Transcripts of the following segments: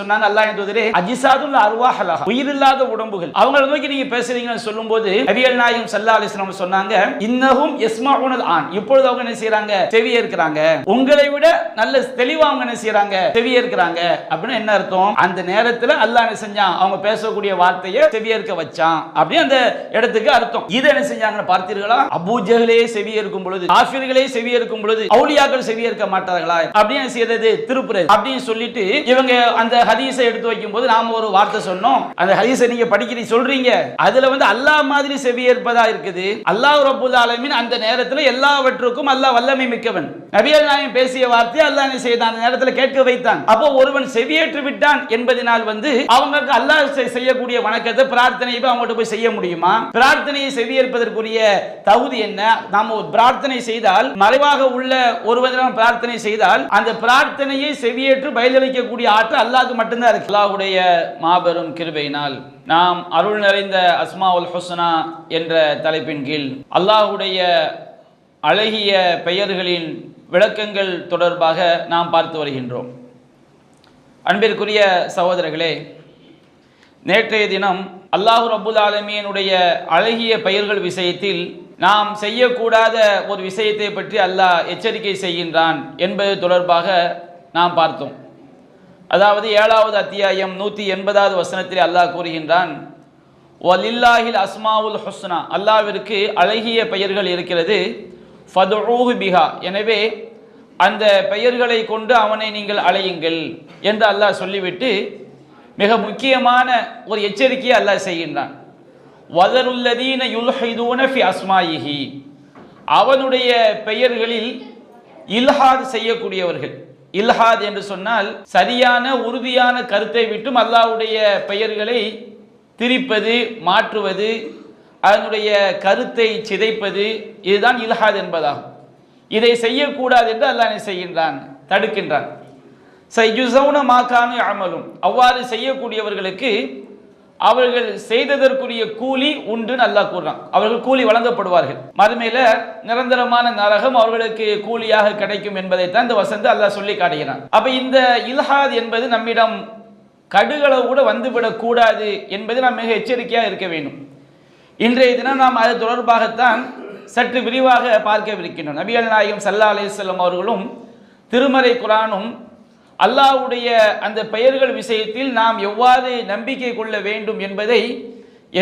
சொன்னாங்க அல்லாஹ்வின் தூதரே அஜிசாதுல் அர்வாஹ் லஹா, உயிரில்லாத உடம்புகள், அவங்களை நோக்கி நீங்க பேசுறீங்கன்னு சொல்லும்போது நபிகள் நாயகம் ஸல்லல்லாஹு அலைஹி வஸல்லம் சொன்னாங்க இன்னஹும் யஸ்மஊனல் ஆன், இப்பொழுது அவங்க என்ன செய்றாங்க, செவிய இருக்கிறாங்க, உங்களை விட நல்ல தெளிவா அவங்க என்ன செய்றாங்க, செவிய இருக்கிறாங்க. அப்படின்னா என்ன அர்த்தம், அந்த நேரத்துல அல்லாஹ் என்ன செஞ்சான், அவங்க பேசக்கூடிய வார்த்தையை செவிய இருக்க வச்சான் அப்படி அந்த இடத்துக்கு அர்த்தம். இதை என்ன செஞ்சாங்கன்னு பார்த்தீர்களா, அபூ ஜஹலே செவிய இருக்கும் பொழுது, காஃபிர்களே செவிய இருக்கும் பொழுது அவுலியாக்கள் செவிய இருக்க மாட்டார்களா அப்படின்னு செய்யறது திருப்புறது அப்படின்னு சொல்லிட்டு இவங்க அந்த ஹதீஸை எடுத்து வைக்கும் போது நாம ஒரு வார்த்தை சொன்னோம், அந்த ஹதீஸை நீங்க படிக்கிறீங்க சொல்றீங்க, அதுல வந்து அல்லாஹ் மாதிரி செவிய இருப்பதா இருக்குது. அல்லாஹ் ரப்பல் ஆலமீன் அந்த நேரத்தில் எல்லாவற்றுக்கும் அல்லாஹ் வல்லமை மிக்கவன். நபிகள் நாயகம் பேசிய வார்த்தை அல்லாஹ் என்ன செய்தான், அந்த நேரத்தில் கேட்க வைத்தான். அப்போ ஒருவன் செவியேற்று விட்டான் என்பதனால் வந்து அவங்களுக்கு அல்லாஹ் செய்யக்கூடிய வணக்கத்தை பிரார்த்தனையை அவங்கள்ட்ட போய் செய்ய முடியுமா? பிரார்த்தனையை செவியேற்பதற்குரிய தகுதி என்ன? நாம் ஒரு பிரார்த்தனை செய்தால், மறைவாக உள்ள ஒருவரிடம் பிரார்த்தனை செய்தால் அந்த பிரார்த்தனையை செவியேற்று பதிலளிக்கக்கூடிய ஆற்றல் அல்லாஹ்க்கு மட்டும்தான் இருக்கு. அல்லாஹ்வுடைய மாபெரும் கிருபையினால் நாம் அருள் நிறைந்த அஸ்மாஉல் ஹுஸ்னா என்ற தலைப்பின் கீழ் அல்லாஹ்வுடைய அழகிய பெயர்களின் விளக்கங்கள் தொடர்பாக நாம் பார்த்து வருகின்றோம். அன்பிற்குரிய சகோதரர்களே, நேற்றைய தினம் அல்லாஹ் ரப்புல் ஆலமீனுடைய அழகிய பெயர்கள் விஷயத்தில் நாம் செய்யக்கூடாத ஒரு விஷயத்தை பற்றி அல்லாஹ் எச்சரிக்கை செய்கின்றான் என்பது தொடர்பாக நாம் பார்த்தோம். அதாவது 7வது அத்தியாயம் 180வது வசனத்தில் அல்லாஹ் கூறுகின்றான் வலில்லாஹில் அஸ்மாவுல் ஹுஸ்னா, அல்லாஹ்விற்கு அழகிய பெயர்கள் இருக்கிறது, ஃபதுஊஹு பிஹா, எனவே அந்த பெயர்களை கொண்டு அவனை நீங்கள் அழையுங்கள் என்று அல்லாஹ் சொல்லிவிட்டு மிக முக்கியமான ஒரு எச்சரிக்கையை அல்லாஹ் செய்கின்றான். வதருல்லதீன யுல்ஹிதூன ஃபி அஸ்மாயிஹி, அவனுடைய பெயர்களில் இல்ஹாத் செய்யக்கூடியவர்கள். இல்ஹாத் என்று சொன்னால் சரியான உறுதியான கருத்தை விட்டும் அல்லாஹ்வுடைய பெயர்களை திரிப்பது, மாற்றுவது, அதனுடைய கருத்தை சிதைப்பது, இதுதான் இல்ஹாத் என்பதாகும். இதை செய்யக்கூடாது என்று அல்லாஹ் செய்கின்றான், தடுக்கின்றான். சையுஸௌன மா கானு யஅமலூன், அவ்வாறு செய்யக்கூடியவர்களுக்கு அவர்கள் செய்ததற்குரிய கூலி உண்டு அல்லாஹ் கூறுறான். அவர்கள் கூலி வழங்கப்படுவார்கள், மறுமையில நிரந்தரமான நரகம் அவர்களுக்கு கூலியாக கிடைக்கும் என்பதைத்தான் இந்த வசனத்தை அல்லாஹ் சொல்லி காட்டுகிறான். அப்ப இந்த இல்ஹாத் என்பது நம்மிடம் கடுகளவு கூட வந்துவிடக் கூடாது என்பது நாம் மிக எச்சரிக்கையாக இருக்க வேண்டும். இன்றைய தினம் நாம் அது தொடர்பாகத்தான் சற்று விரிவாக பார்க்கவிருக்கின்றோம். நபிகள் நாயகம் ஸல்லல்லாஹு அலைஹி வஸல்லம் அவர்களும் திருமறை குர்ஆனும் அல்லாஹ்வுடைய அந்த பெயர்கள் விஷயத்தில் நாம் எவ்வாறு நம்பிக்கை கொள்ள வேண்டும் என்பதை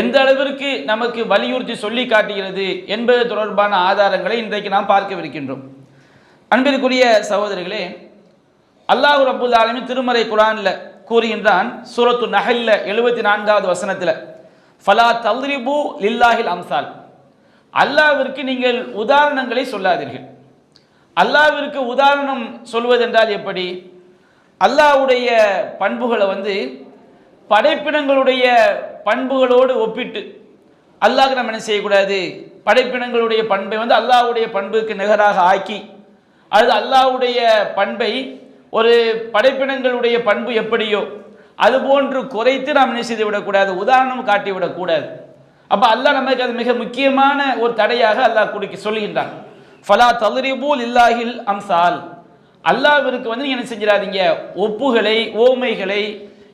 எந்த அளவிற்கு நமக்கு வலியுறுத்தி சொல்லி காட்டுகிறது என்பது தொடர்பான ஆதாரங்களை இன்றைக்கு நாம் பார்க்கவிருக்கின்றோம். அன்பிற்குரிய சகோதரர்களே, அல்லாஹ் ரப்புல் ஆலமீன் திருமறை குர்ஆன்ல கூறுகின்றான், சூரத்து நஹல்ல 74வது வசனத்தில் ஃபலா தல்ரிபு லில்லாஹில் அம்சால், அல்லாஹ்விற்கு நீங்கள் உதாரணங்களை சொல்லாதீர்கள். அல்லாஹ்விற்கு உதாரணம் சொல்வதென்றால் எப்படி? அல்லாஹ்வுடைய பண்புகளை வந்து படைப்பினங்களுடைய பண்புகளோடு ஒப்பிட்டு அல்லாஹ்க்கு நம்ம என்ன செய்யக்கூடாது, படைப்பினங்களுடைய பண்பை வந்து அல்லாஹ்வுடைய பண்புக்கு நிகராக ஆக்கி, அது அல்லாஹ்வுடைய பண்பை ஒரு படைப்பினங்களுடைய பண்பு எப்படியோ அதுபோன்று குறைத்து நாம் என்ன செய்து விடக்கூடாது, உதாரணம் காட்டிவிடக்கூடாது. அப்போ அல்லாஹ் நமக்கு அது மிக முக்கியமான ஒரு தடையாக அல்லாஹ் சொல்கின்றான். ஃபலா தல்ரிபு லில்லாஹில் அம்சால், அல்லாஹ்விற்கு வந்து நீங்கள் என்ன செஞ்சிடாதீங்க, ஒப்புகளை ஓமைகளை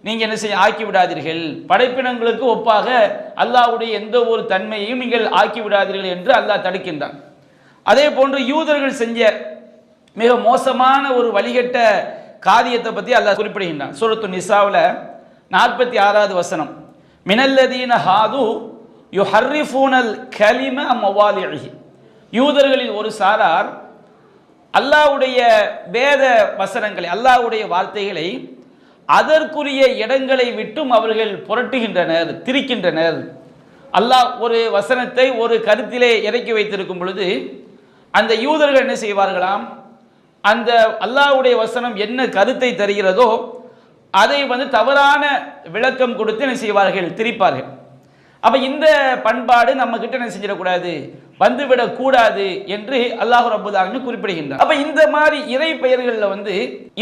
நீங்கள் என்ன செய்ய ஆக்கி விடாதீர்கள், படைப்பினங்களுக்கு ஒப்பாக அல்லாஹ்வுடைய எந்த ஒரு தன்மையையும் நீங்கள் ஆக்கி விடாதீர்கள் என்று அல்லாஹ் தடுக்கின்றான். அதே போன்று யூதர்கள் செஞ்ச மிக மோசமான ஒரு வழிகட்ட காரியத்தை பற்றி அல்லாஹ் குறிப்பிடுகின்றான். சூரத்து நிசாவில் 46வது வசனம், மினல்லதீன ஹாது யுஹர்ரிஃபூனல் கலிம மவாலிஹி, யூதர்களில் ஒரு சாரார் அல்லாஹ்வுடைய வேத வசனங்களை, அல்லாஹ்வுடைய வார்த்தைகளை அதற்குரிய இடங்களை விட்டும் அவர்கள் புரட்டுகின்றனர், திரிக்கின்றனர். அல்லாஹ் ஒரு வசனத்தை ஒரு கருத்திலே இறக்கி வைத்திருக்கும் பொழுது அந்த யூதர்கள் என்ன செய்வார்களாம், அந்த அல்லாஹ்வுடைய வசனம் என்ன கருத்தை தருகிறதோ அதை வந்து தவறான விளக்கம் கொடுத்து என்ன செய்வார்கள், திரிப்பார்கள். அப்ப இந்த பண்பாடு நம்ம கிட்ட என்ன செஞ்சிடக்கூடாது, வந்துவிடக் கூடாது என்று அல்லாஹ் ரப்பல் ஆலமீன் குறிப்பிடுகின்றார். அப்ப இந்த மாதிரி இறை பெயர்களில் வந்து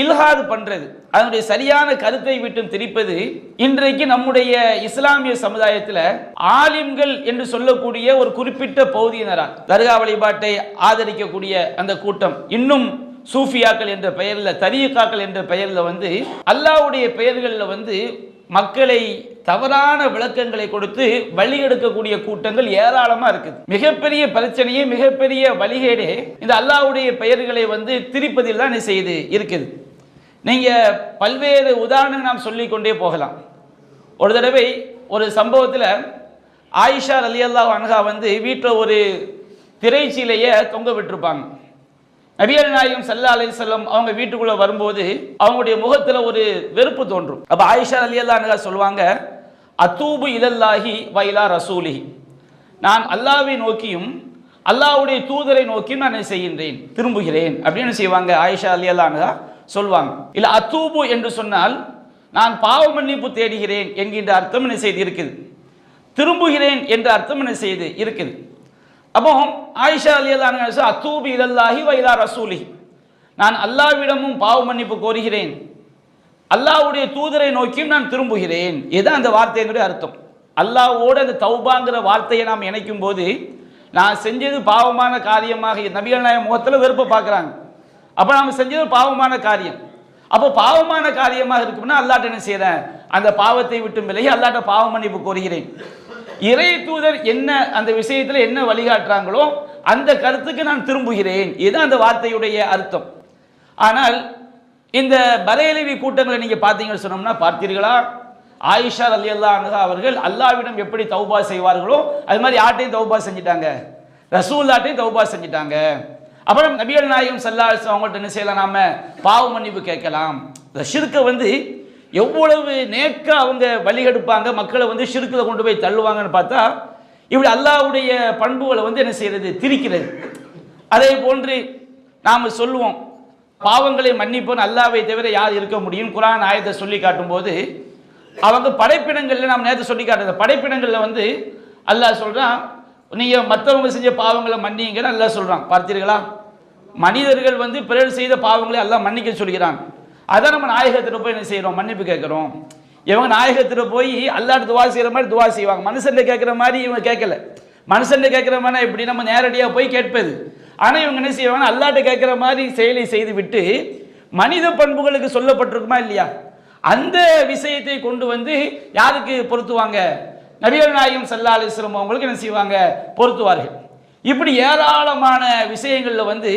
இல்ஹாத் பண்றது, அதனுடைய சரியான கருத்தை விட்டும் திரிப்பது இன்றைக்கு நம்முடைய இஸ்லாமிய சமுதாயத்தில் ஆலிம்கள் என்று சொல்லக்கூடிய ஒரு குறிப்பிட்ட பகுதியினரால் தர்கா வழிபாட்டை ஆதரிக்கக்கூடிய அந்த கூட்டம், இன்னும் சூஃபியாக்கள் என்ற பெயரில், தரீகாக்கள் என்ற பெயரில் வந்து அல்லாஹ்வுடைய பெயர்களில் வந்து மக்களை தவறான விளக்கங்களை கொடுத்து வழி எடுக்கக்கூடிய கூட்டங்கள் ஏராளமாக இருக்குது. மிகப்பெரிய பிரச்சனையே, மிகப்பெரிய வழிகேடே இந்த அல்லாஹ்வுடைய பெயர்களை வந்து திரிப்பதில் தான் செய்து இருக்குது. நீங்கள் பல்வேறு உதாரணங்கள் நாம் சொல்லிக்கொண்டே போகலாம். ஒரு தடவை ஒரு சம்பவத்தில் ஆயிஷா ரலியல்லாஹு அன்ஹா வந்து வீட்டில் ஒரு திரைச்சீலையை தொங்க விட்டுருப்பாங்க. நபிகள் நாயகம் ஸல்லல்லாஹு அலைஹி வஸல்லம் அவங்க வீட்டுக்குள்ளே வரும்போது அவங்களுடைய முகத்தில் ஒரு வெறுப்பு தோன்றும். அப்போ ஆயிஷா ரலியல்லாஹு அன்ஹா சொல்லுவாங்க, அத்தூபு இலல்லாஹி வ இலா ரசூலிஹி, நான் அல்லாஹ்வை நோக்கியும் அல்லாஹ்வுடைய தூதரை நோக்கியும் நான் செய்கின்றேன், திரும்புகிறேன் அப்படின்னு செய்வாங்க. ஆயிஷா ரலியல்லாஹு அன்ஹா சொல்வாங்க. இல்லை அத்தூபு என்று சொன்னால் நான் பாவ மன்னிப்பு தேடுகிறேன் என்கின்ற அர்த்தம் என்ன செய்து இருக்குது, திரும்புகிறேன் என்ற அர்த்தம் என்ன செய்து இருக்குது. அப்போ ஆயிஷா ரலியல்லாஹு அன்ஹா அத்தூபு இலல்லாஹி வ இலா ரசூலிஹி, நான் அல்லாஹ்விடமும் பாவ மன்னிப்பு கோருகிறேன், அல்லாஹ்வுடைய தூதரை நோக்கியும் நான் திரும்புகிறேன். இதுதான் அந்த வார்த்தையினுடைய அர்த்தம். அல்லாஹ்வோடு அந்த தௌபாங்கிற வார்த்தையை நாம் இணைக்கும் போது நான் செஞ்சது பாவமான காரியமாக நபிகள் நாயகம் முகத்தில் வெறுப்பை பார்க்குறாங்க. அப்போ நாம் செஞ்சது பாவமான காரியம். அப்போ பாவமான காரியமாக இருக்கும்னா அல்லாஹ்ட்ட என்ன செய்கிறேன், அந்த பாவத்தை விட்டு விலகி அல்லாஹ்ட்ட பாவ மன்னிப்பு கோருகிறேன். இறை தூதர் என்ன அந்த விஷயத்தில் என்ன வழிகாட்டுறாங்களோ அந்த கருத்துக்கு நான் திரும்புகிறேன். இதுதான் அந்த வார்த்தையுடைய அர்த்தம். ஆனால் இந்த பரேலவி கூட்டங்களை நீங்கள் பார்த்தீங்கன்னு சொன்னோம்னா, பார்த்தீர்களா, ஆயிஷா ரலியல்லாஹு அன்ஹா அவர்கள் அல்லாஹ்விடம் எப்படி தௌபா செய்வார்களோ அது மாதிரி யார்ட்டையும் தௌபா செஞ்சிட்டாங்க, ரசூலுல்லாஹ்ட்டையும் தௌபா செஞ்சிட்டாங்க. அப்புறம் நபிகள் நாயகம் ஸல்லல்லாஹு அலைஹி வஸல்லம் அவங்கள்ட்ட என்ன செய்யலாம், நாம பாவ மன்னிப்பு கேட்கலாம். இந்த ஷிர்க்கை வந்து எவ்வளவு நேக்க அவங்க வழிகெடுப்பாங்க, மக்களை வந்து ஷிர்க்கில் கொண்டு போய் தள்ளுவாங்கன்னு பார்த்தா இப்படி அல்லாஹ்வுடைய பண்புகளை வந்து என்ன செய்யறது, திரிக்கிறது. அதே போன்று நாம் சொல்லுவோம், பாவங்களை மன்னிப்போன்னு அல்லாஹ்வை தவிர யார் இருக்க முடியும். குர்ஆன் ஆயத்தை சொல்லி காட்டும்போது அவங்க படைப்பினங்களில் நாம் நேரத்தை சொல்லி காட்டுறது, படைப்பினங்களில் வந்து அல்லாஹ் சொல்கிறான், நீங்கள் மற்றவங்க செஞ்ச பாவங்களை மன்னிங்கன்னு அல்லாஹ் சொல்கிறான். பார்த்தீர்களா, மனிதர்கள் வந்து பிறர் செய்த பாவங்களை அல்லாஹ் மன்னிக்க சொல்கிறான். அதான் நம்ம நாயகத்தில் போய் என்ன செய்கிறோம், மன்னிப்பு கேட்குறோம். இவங்க நாயகத்தில் போய் அல்லாஹ்ட்ட துவா செய்கிற மாதிரி துவா செய்வாங்க. மனுஷன் கேட்குற மாதிரி இவங்க கேட்கல. மனுஷன் கேட்குற மாதிரி இப்படி நம்ம நேரடியாக போய் கேட்பது. ஆனால் இவங்க என்ன செய்வாங்க, அல்லாஹ்ட்ட கேட்குற மாதிரி செயலை செய்து விட்டு மனித பண்புகளுக்கு சொல்லப்பட்டிருக்குமா இல்லையா, அந்த விஷயத்தை கொண்டு வந்து யாருக்கு பொருத்துவாங்க, நபிகள் நாயகம் ஸல்லல்லாஹு அலைஹி வஸல்லம் அவங்களுக்கு என்ன செய்வாங்க, பொருத்துவார்கள். இப்படி ஏராளமான விஷயங்களில் வந்து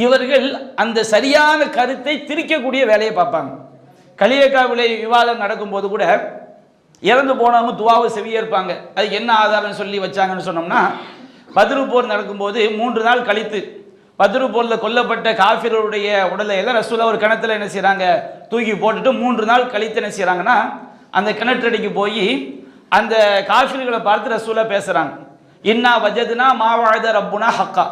இவர்கள் அந்த சரியான கருத்தை திரிக்கக்கூடிய வேலையை பார்ப்பாங்க. கலியக்கா விலை விவாதம் நடக்கும்போது கூட இறந்து போனவங்க துவாவை செவியேற்பாங்க. அதுக்கு என்ன ஆதாரம் சொல்லி வச்சாங்கன்னு சொன்னோம்னா, பத்ரு போர் நடக்கும்போது 3 நாள் கழித்து பத்ரு போரில் கொல்லப்பட்ட காஃபிர்களுடைய உடலை எல்லாம் ரசூலுல்லாஹ் ஒரு கிணத்துல என்ன செய்கிறாங்க, தூக்கி போட்டுட்டு 3 நாள் கழித்து என்ன செய்கிறாங்கன்னா அந்த கிணற்றடிக்கு போய் அந்த காஃபிர்களை பார்த்து ரசூலுல்லாஹ் பேசுகிறாங்க, இன்னா வஜதுனா மா வஅத ரப்புனா ஹக்கா,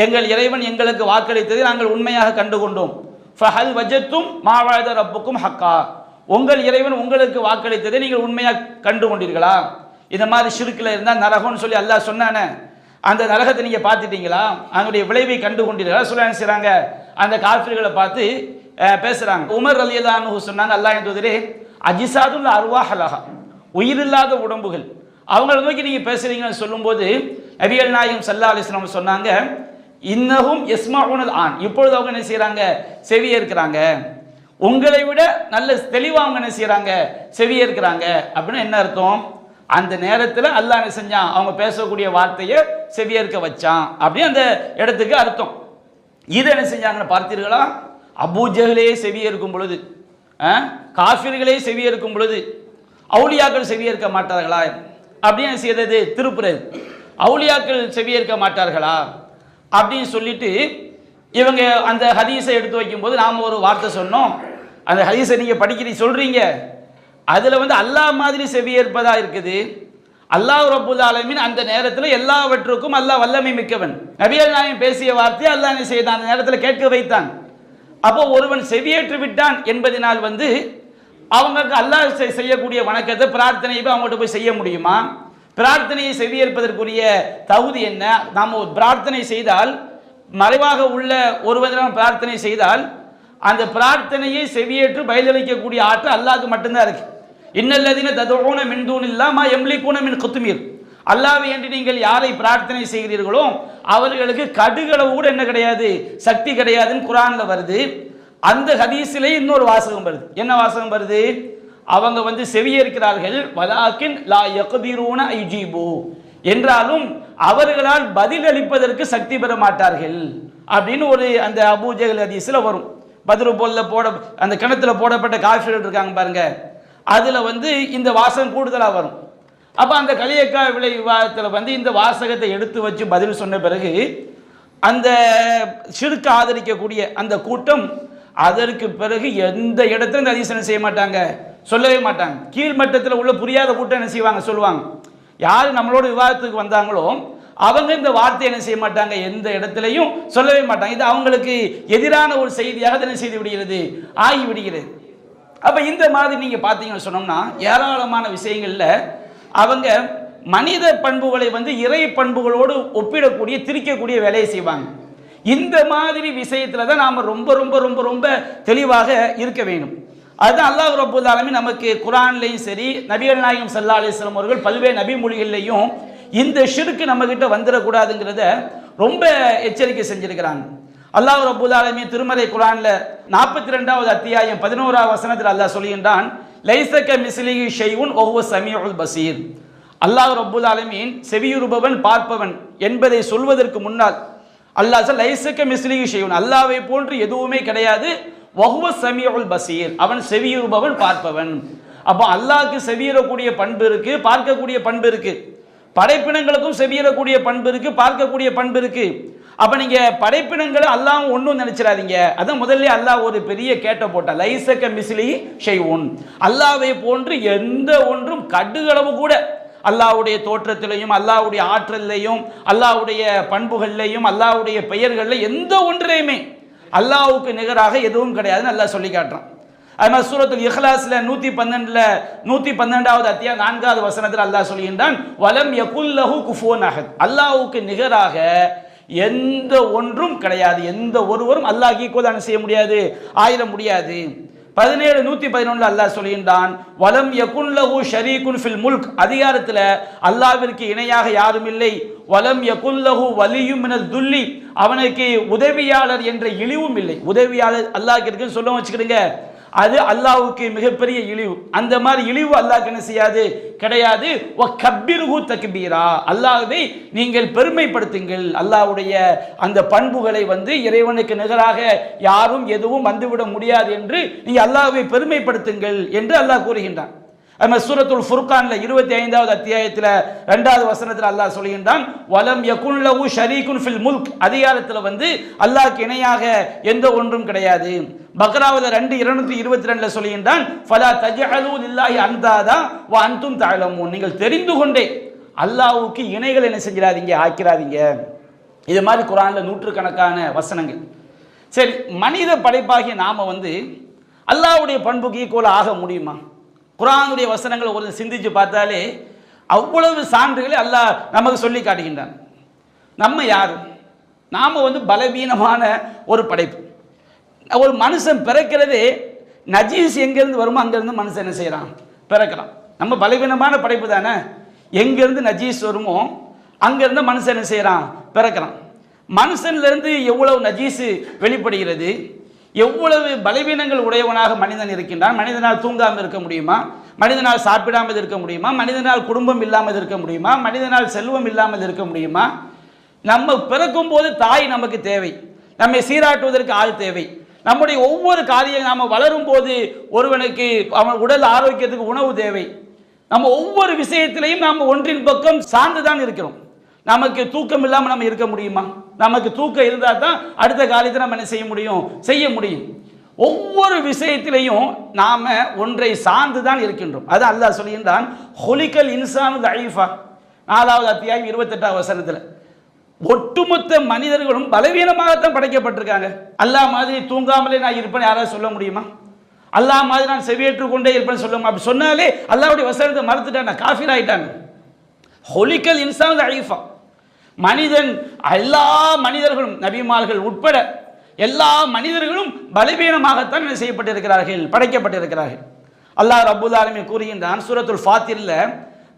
எங்கள் இறைவன் எங்களுக்கு வாக்களித்ததை நாங்கள் உண்மையாக கண்டுகொண்டோம். ஃபஹல் வஜத்தும் மா வஅத ரப்புக்கும் ஹக்கா, உங்கள் இறைவன் உங்களுக்கு வாக்களித்ததை நீங்கள் உண்மையாக கண்டு கொண்டீர்களா. இந்த மாதிரி ஷிர்கில் இருந்தால் நரகம்னு சொல்லி அல்லாஹ் சொன்னானே, அந்த நரகத்தை நீங்கள் பார்த்துட்டீங்களா, அதனுடைய விளைவை கண்டு கொண்டீர்களா சொல்ல செய்கிறாங்க. அந்த காஃபிர்களை பார்த்து பேசுகிறாங்க. உமர் ரலியல்லாஹு அன்ஹு சொன்னாங்க, அல்லாஹ்வின் தூதரே, அஜிசாதுல் அர்வாஹ் லஹா, உயிரில்லாத உடம்புகள், அவங்களை நோக்கி நீங்கள் பேசுகிறீங்கன்னு சொல்லும்போது நபிகள் நாயகம் ஸல்லல்லாஹு அலைஹி வஸல்லம் சொன்னாங்க, இன்னஹும் யஸ்மஊனல் ஆன், இப்பொழுது அவங்க என்ன செய்கிறாங்க, செவியேற்கிறாங்க. உங்களை விட நல்ல தெளிவாக அவங்க என்ன செய்கிறாங்க, செவியேற்கிறாங்க. அப்படின்னு என்ன அர்த்தம், அந்த நேரத்தில் அல்லாஹ் என்ன செஞ்சான், அவங்க பேசக்கூடிய வார்த்தையை செவியேற்க வச்சான் அப்படின்னு அந்த இடத்துக்கு அர்த்தம். இதை என்ன செஞ்சாங்கன்னு பார்த்தீர்களா, அபூஜஹலே செவியேற்கும் பொழுது, காஃபிர்களே செவியேற்கும் பொழுது அவுலியாக்கள் செவியேற்க மாட்டார்களா அப்படின்னு செய்தது திருப்புறது. அவுலியாக்கள் செவியேற்க மாட்டார்களா அப்படின்னு சொல்லிட்டு இவங்க அந்த ஹதீஸை எடுத்து வைக்கும்போது நாம் ஒரு வார்த்தை சொன்னோம். அந்த ஹதீஸை நீங்கள் படிக்கிறீங்க சொல்கிறீங்க, அதில் வந்து அல்லாஹ் மாதிரி செவியேற்பதா இருக்குது. அல்லாஹ் ரப்புல் ஆலமீன் அந்த நேரத்தில் எல்லாவற்றுக்கும் அல்லாஹ் வல்லமை மிக்கவன். நபிகள் நாயகம் பேசிய வார்த்தையை அல்லாஹ் என்ன செய்தான், அந்த நேரத்தில் கேட்க வைத்தான். அப்போ ஒருவன் செவியேற்று விட்டான் என்பதனால் வந்து அவங்களுக்கு அல்லாஹ் செய்யக்கூடிய வணக்கத்தை பிரார்த்தனையை அவங்கள்ட்ட போய் செய்ய முடியுமா? பிரார்த்தனையை செவியேற்பதற்குரிய தகுதி என்ன? நாம் ஒரு பிரார்த்தனை செய்தால், மறைவாக உள்ள ஒருவரிடம் பிரார்த்தனை செய்தால் அந்த பிரார்த்தனையை செவியேற்று பதிலளிக்கக்கூடிய ஆற்றல் அல்லாஹ்க்கு மட்டும்தான் இருக்கு. இன்னல்லதீன ததுஊன மின் தூனில்லாஹ் மா யம்லிகூன மின் குத்மீர், அல்லாஹ்வை என்று நீங்கள் யாரை பிரார்த்தனை செய்கிறீர்களோ அவர்களுக்கு கடுகளவு கூட என்ன கிடையாது, சக்தி கிடையாதுன்னு குர்ஆன்ல வருது. அந்த ஹதீஸிலே இன்னொரு வாசகம் வருது. என்ன வாசகம் வருது? அவங்க செவியேற்கிறார்கள், வலாக்கின் லா யக்திரூன ஐஜீபு, என்றாலும் அவர்களால் பதில் அளிப்பதற்கு சக்தி பெற மாட்டார்கள் அப்படின்னு ஒரு அந்த அபூ ஜஹல் ஹதீஸ்ல வரும். பத்ரு போல்ல அந்த கிணத்துல போடப்பட்ட காஃபிர்கள் இருக்காங்க பாருங்க, அதுல இந்த வாசகம் கூடுதலா வரும். அப்ப அந்த கலியக்கா விலை விவாதத்தில் இந்த வாசகத்தை எடுத்து வச்சு பதில் சொன்ன பிறகு அந்த ஷிர்க் ஆதரிக்கக்கூடிய அந்த கூட்டம் அதற்கு பிறகு எந்த இடத்துல இந்த ஹதீஸ் செய்ய மாட்டாங்க, சொல்லவே மாட்டாங்க. கீழ்மட்டத்தில் உள்ள புரியாத கூட்டம் என்ன செய்வாங்க, சொல்லுவாங்க. யார் நம்மளோட விவாதத்துக்கு வந்தாங்களோ அவங்க இந்த வார்த்தை என்ன செய்ய மாட்டாங்க, எந்த இடத்துலையும் சொல்லவே மாட்டாங்க. இது அவங்களுக்கு எதிரான ஒரு செய்தியாக என்ன செய்து விடுகிறது, ஆகிவிடுகிறது. அப்ப இந்த மாதிரி நீங்க பாத்தீங்கன்னு சொன்னோம்னா ஏராளமான விஷயங்கள்ல அவங்க மனித பண்புகளை இறை பண்புகளோடு ஒப்பிடக்கூடிய திரிக்கக்கூடிய வேலையை செய்வாங்க. இந்த மாதிரி விஷயத்துல தான் நாம ரொம்ப ரொம்ப ரொம்ப ரொம்ப தெளிவாக இருக்க வேண்டும். அதுதான் அல்லாஹ் ரப்பல் ஆலமீன் நமக்கு குர்ஆன்லயும் சரி, நபிகள் நாயகம் ஸல்லல்லாஹு அலைஹி வஸல்லம் அவர்கள் பல்வேறு நபி மொழிகள்லையும் இந்த ஷிர்க் நம்ம கிட்ட வந்துடக்கூடாதுங்கிறத ரொம்ப எச்சரிக்கை செஞ்சிருக்கிறாங்க. அல்லாஹ் ரப்பல் ஆலமீன் திருமறை குர்ஆன்ல 42வது அத்தியாயம் 11வது வசனத்தில் அல்லாஹ் சொல்கின்றான், லைஸக மிஸ்லிஹி ஷைஉன் வஹுவ ஸமீஉல் பஸீர். அல்லாஹ் ரப்பல் ஆலமீன் செவியுறுபவன் பார்ப்பவன் என்பதை சொல்வதற்கு முன்னால் அல்லாஹ் லைஸக மிஸ்லிஹி ஷைஉன், அல்லாஹ்வை போன்று எதுவுமே கிடையாது, வஹுவ ஸமீஉல் பஸீர், அவன் செவியுறுபவன் பார்ப்பவன். அப்போ அல்லாஹ்க்கு செவியறக்கூடிய பண்பு இருக்கு, பார்க்கக்கூடிய பண்பு இருக்கு. படைப்பினங்களுக்கும் செவியறக்கூடிய பண்பு இருக்கு, பார்க்கக்கூடிய பண்பு இருக்கு. அப்ப நீங்க படைப்பினங்களை அல்லாஹ் ஒன்றும் நினைச்சிடாதீங்க. அதான் முதல்ல அல்லாஹ் ஒரு பெரிய கேட்ட போட்டா, லைஸக மிஸ்லிஹி ஷைஉன், அல்லாஹ்வை போன்று எந்த ஒன்றும் கடுகளவு கூட அல்லாஹ்வுடைய தோற்றத்திலையும் அல்லாஹ்வுடைய ஆற்றலையும் அல்லாஹ்வுடைய பண்புகள்லையும் அல்லாஹ்வுடைய பெயர்கள்ல எந்த ஒன்றிலையுமே அல்லாஹ்வுக்கு நிகராக எதுவும் கிடையாதுன்னு அல்லாஹ் சொல்லி காட்டுறான். அது மாதிரி சூரத்துல் இஹ்லாஸ்ல 112வது அத்தியாயம் 4வது வசனத்தில் அல்லாஹ் சொல்கின்றான், வலம் யகுல்லஹு குஃபுவன் அஹத், அல்லாஹ்வுக்கு நிகராக எந்த ஒன்றும் கிடையாது, எந்த ஒருவரும் அல்லாஹ்க்கு ஈக்குவலான செய்ய முடியாது, ஆயிர முடியாது. 111 அல்லாஹ் சொல்கின்றான், வலம் யகுல்லஹு ஷரீகுன் ஃபில் முல்க், அதிகாரத்தில் அல்லாஹ்விற்கு இணையாக யாரும் இல்லை. வலம் யகுல்லஹு வலியும் மினல் துல்லி, அவனுக்கு உதவியாளர் என்ற இழிவும் இல்லை. உதவியாளர் அல்லாஹ்க்கு இருக்குன்னு சொல்ல வச்சுக்கிடுங்க, அது அல்லாஹ்வுக்கு மிகப்பெரிய இழிவு. அந்த மாதிரி இழிவு அல்லாஹ்க்கு என்ன செய்யாது, கிடையாது. வ கப்பிருஹு தக்பீரா, அல்லாஹ்வை நீங்கள் பெருமைப்படுத்துங்கள். அல்லாஹ்வுடைய அந்த பண்புகளை இறைவனுக்கு நிகராக யாரும் எதுவும் வந்துவிட முடியாது என்று நீங்க அல்லாஹ்வை பெருமைப்படுத்துங்கள் என்று அல்லாஹ் கூறுகின்றான். சூரத்துல் ஃபுர்கான்ல 25வது அத்தியாயத்தில் 2வது வசனத்தில் அல்லாஹ் சொல்கின்றான், வலம் யகுன் லஹு ஷரீகுன் ஃபில் முல்க், அதிகாரத்தில் அல்லாஹ்க்கு இணையாக எந்த ஒன்றும் கிடையாது. பக்ராவில் 2:222 சொல்கின்றான், ஃபலா தஜஅலு லில்லாஹி அன்தாதா வ அன்தும் தஅலமூன், நீங்கள் தெரிந்து கொண்டே அல்லாஹ்வுக்கு இணைகள் என்ன செஞ்சிடாதீங்க, ஆக்கிறாதீங்க. இது மாதிரி குர்ஆன்ல நூற்றுக்கணக்கான வசனங்கள். சரி, மனித படைப்பாகிய நாம அல்லாஹ்வுடைய பண்புக்கு ஈக்குவல் ஆக முடியுமா? குர்ஆனுடைய வசனங்களை ஒரு சிந்திச்சு பார்த்தாலே அவ்வளவு சான்றுகளை அல்லாஹ் நமக்கு சொல்லி காட்டுகின்றான். நம்ம யாரு? நாம பலவீனமான ஒரு படைப்பு. ஒரு மனுஷன் பிறக்கிறதே நஜீஸ் எங்கிருந்து வருமோ அங்கிருந்து மனுஷன் என்ன செய்யறான், பிறக்கிறான். நம்ம பலவீனமான படைப்பு தானே, எங்கிருந்து நஜீஸ் வருமோ அங்கிருந்து மனுஷன் என்ன செய்யறான், பிறக்கிறான். மனுஷன்ல இருந்து எவ்வளவு நஜீஸ் வெளிப்படுகிறது, எவ்வளவு பலவீனங்கள் உடையவனாக மனிதன் இருக்கின்றான். மனிதனால் தூங்காமல் இருக்க முடியுமா? மனிதனால் சாப்பிடாமல் இருக்க முடியுமா? மனிதனால் குடும்பம் இல்லாமல் இருக்க முடியுமா? மனிதனால் செல்வம் இல்லாமல் இருக்க முடியுமா? நம்ம பிறக்கும் போது தாய் நமக்கு தேவை, நம்மை சீராட்டுவதற்கு ஆள் தேவை. நம்முடைய ஒவ்வொரு காரியம் நாம வளரும் போது ஒருவனுக்கு அவன் உடல் ஆரோக்கியத்துக்கு உணவு தேவை. நம்ம ஒவ்வொரு விஷயத்திலையும் நாம் ஒன்றின் பக்கம் சார்ந்துதான் இருக்கிறோம். நமக்கு தூக்கம் இல்லாமல் நம்ம இருக்க முடியுமா? நமக்கு தூக்கம் இருந்தால் தான் அடுத்த காரியத்தை நம்ம என்ன செய்ய முடியும், செய்ய முடியும். ஒவ்வொரு விஷயத்திலையும் நாம ஒன்றை சார்ந்து தான் இருக்கின்றோம். அது அல்லாஹ் சொல்கின்றான், ஹுலிகல் இன்சானு தஈஃபா, 4வது அத்தியாயம் 28வது வசனத்தில் ஒட்டுமொத்த மனிதர்களும் பலவீனமாகத்தான் படைக்கப்பட்டிருக்காங்க. அல்லாஹ் மாதிரி தூங்காமலே நான் இருப்பேன் யாராவது சொல்ல முடியுமா? அல்லாஹ் மாதிரி நான் செவியேற்று கொண்டே இருப்பேன்னு சொல்ல, அப்படி சொன்னாலே அல்லாஹ்வுடைய வசனத்தை மறுத்துட்டான், காஃபிர் ஆயிட்டாங்க. ஹுலிகல் இன்சானு தஈஃபா, மனிதன், எல்லா மனிதர்களும் நபிமார்கள் உட்பட எல்லா மனிதர்களும் பலவீனமாகத்தான் என்ன செய்யப்பட்டிருக்கிறார்கள், படைக்கப்பட்டிருக்கிறார்கள். அல்லாஹ் ரப்புல் ஆலமீன் கூறுகின்றான் சூரத்துல் ஃபாத்திர்ல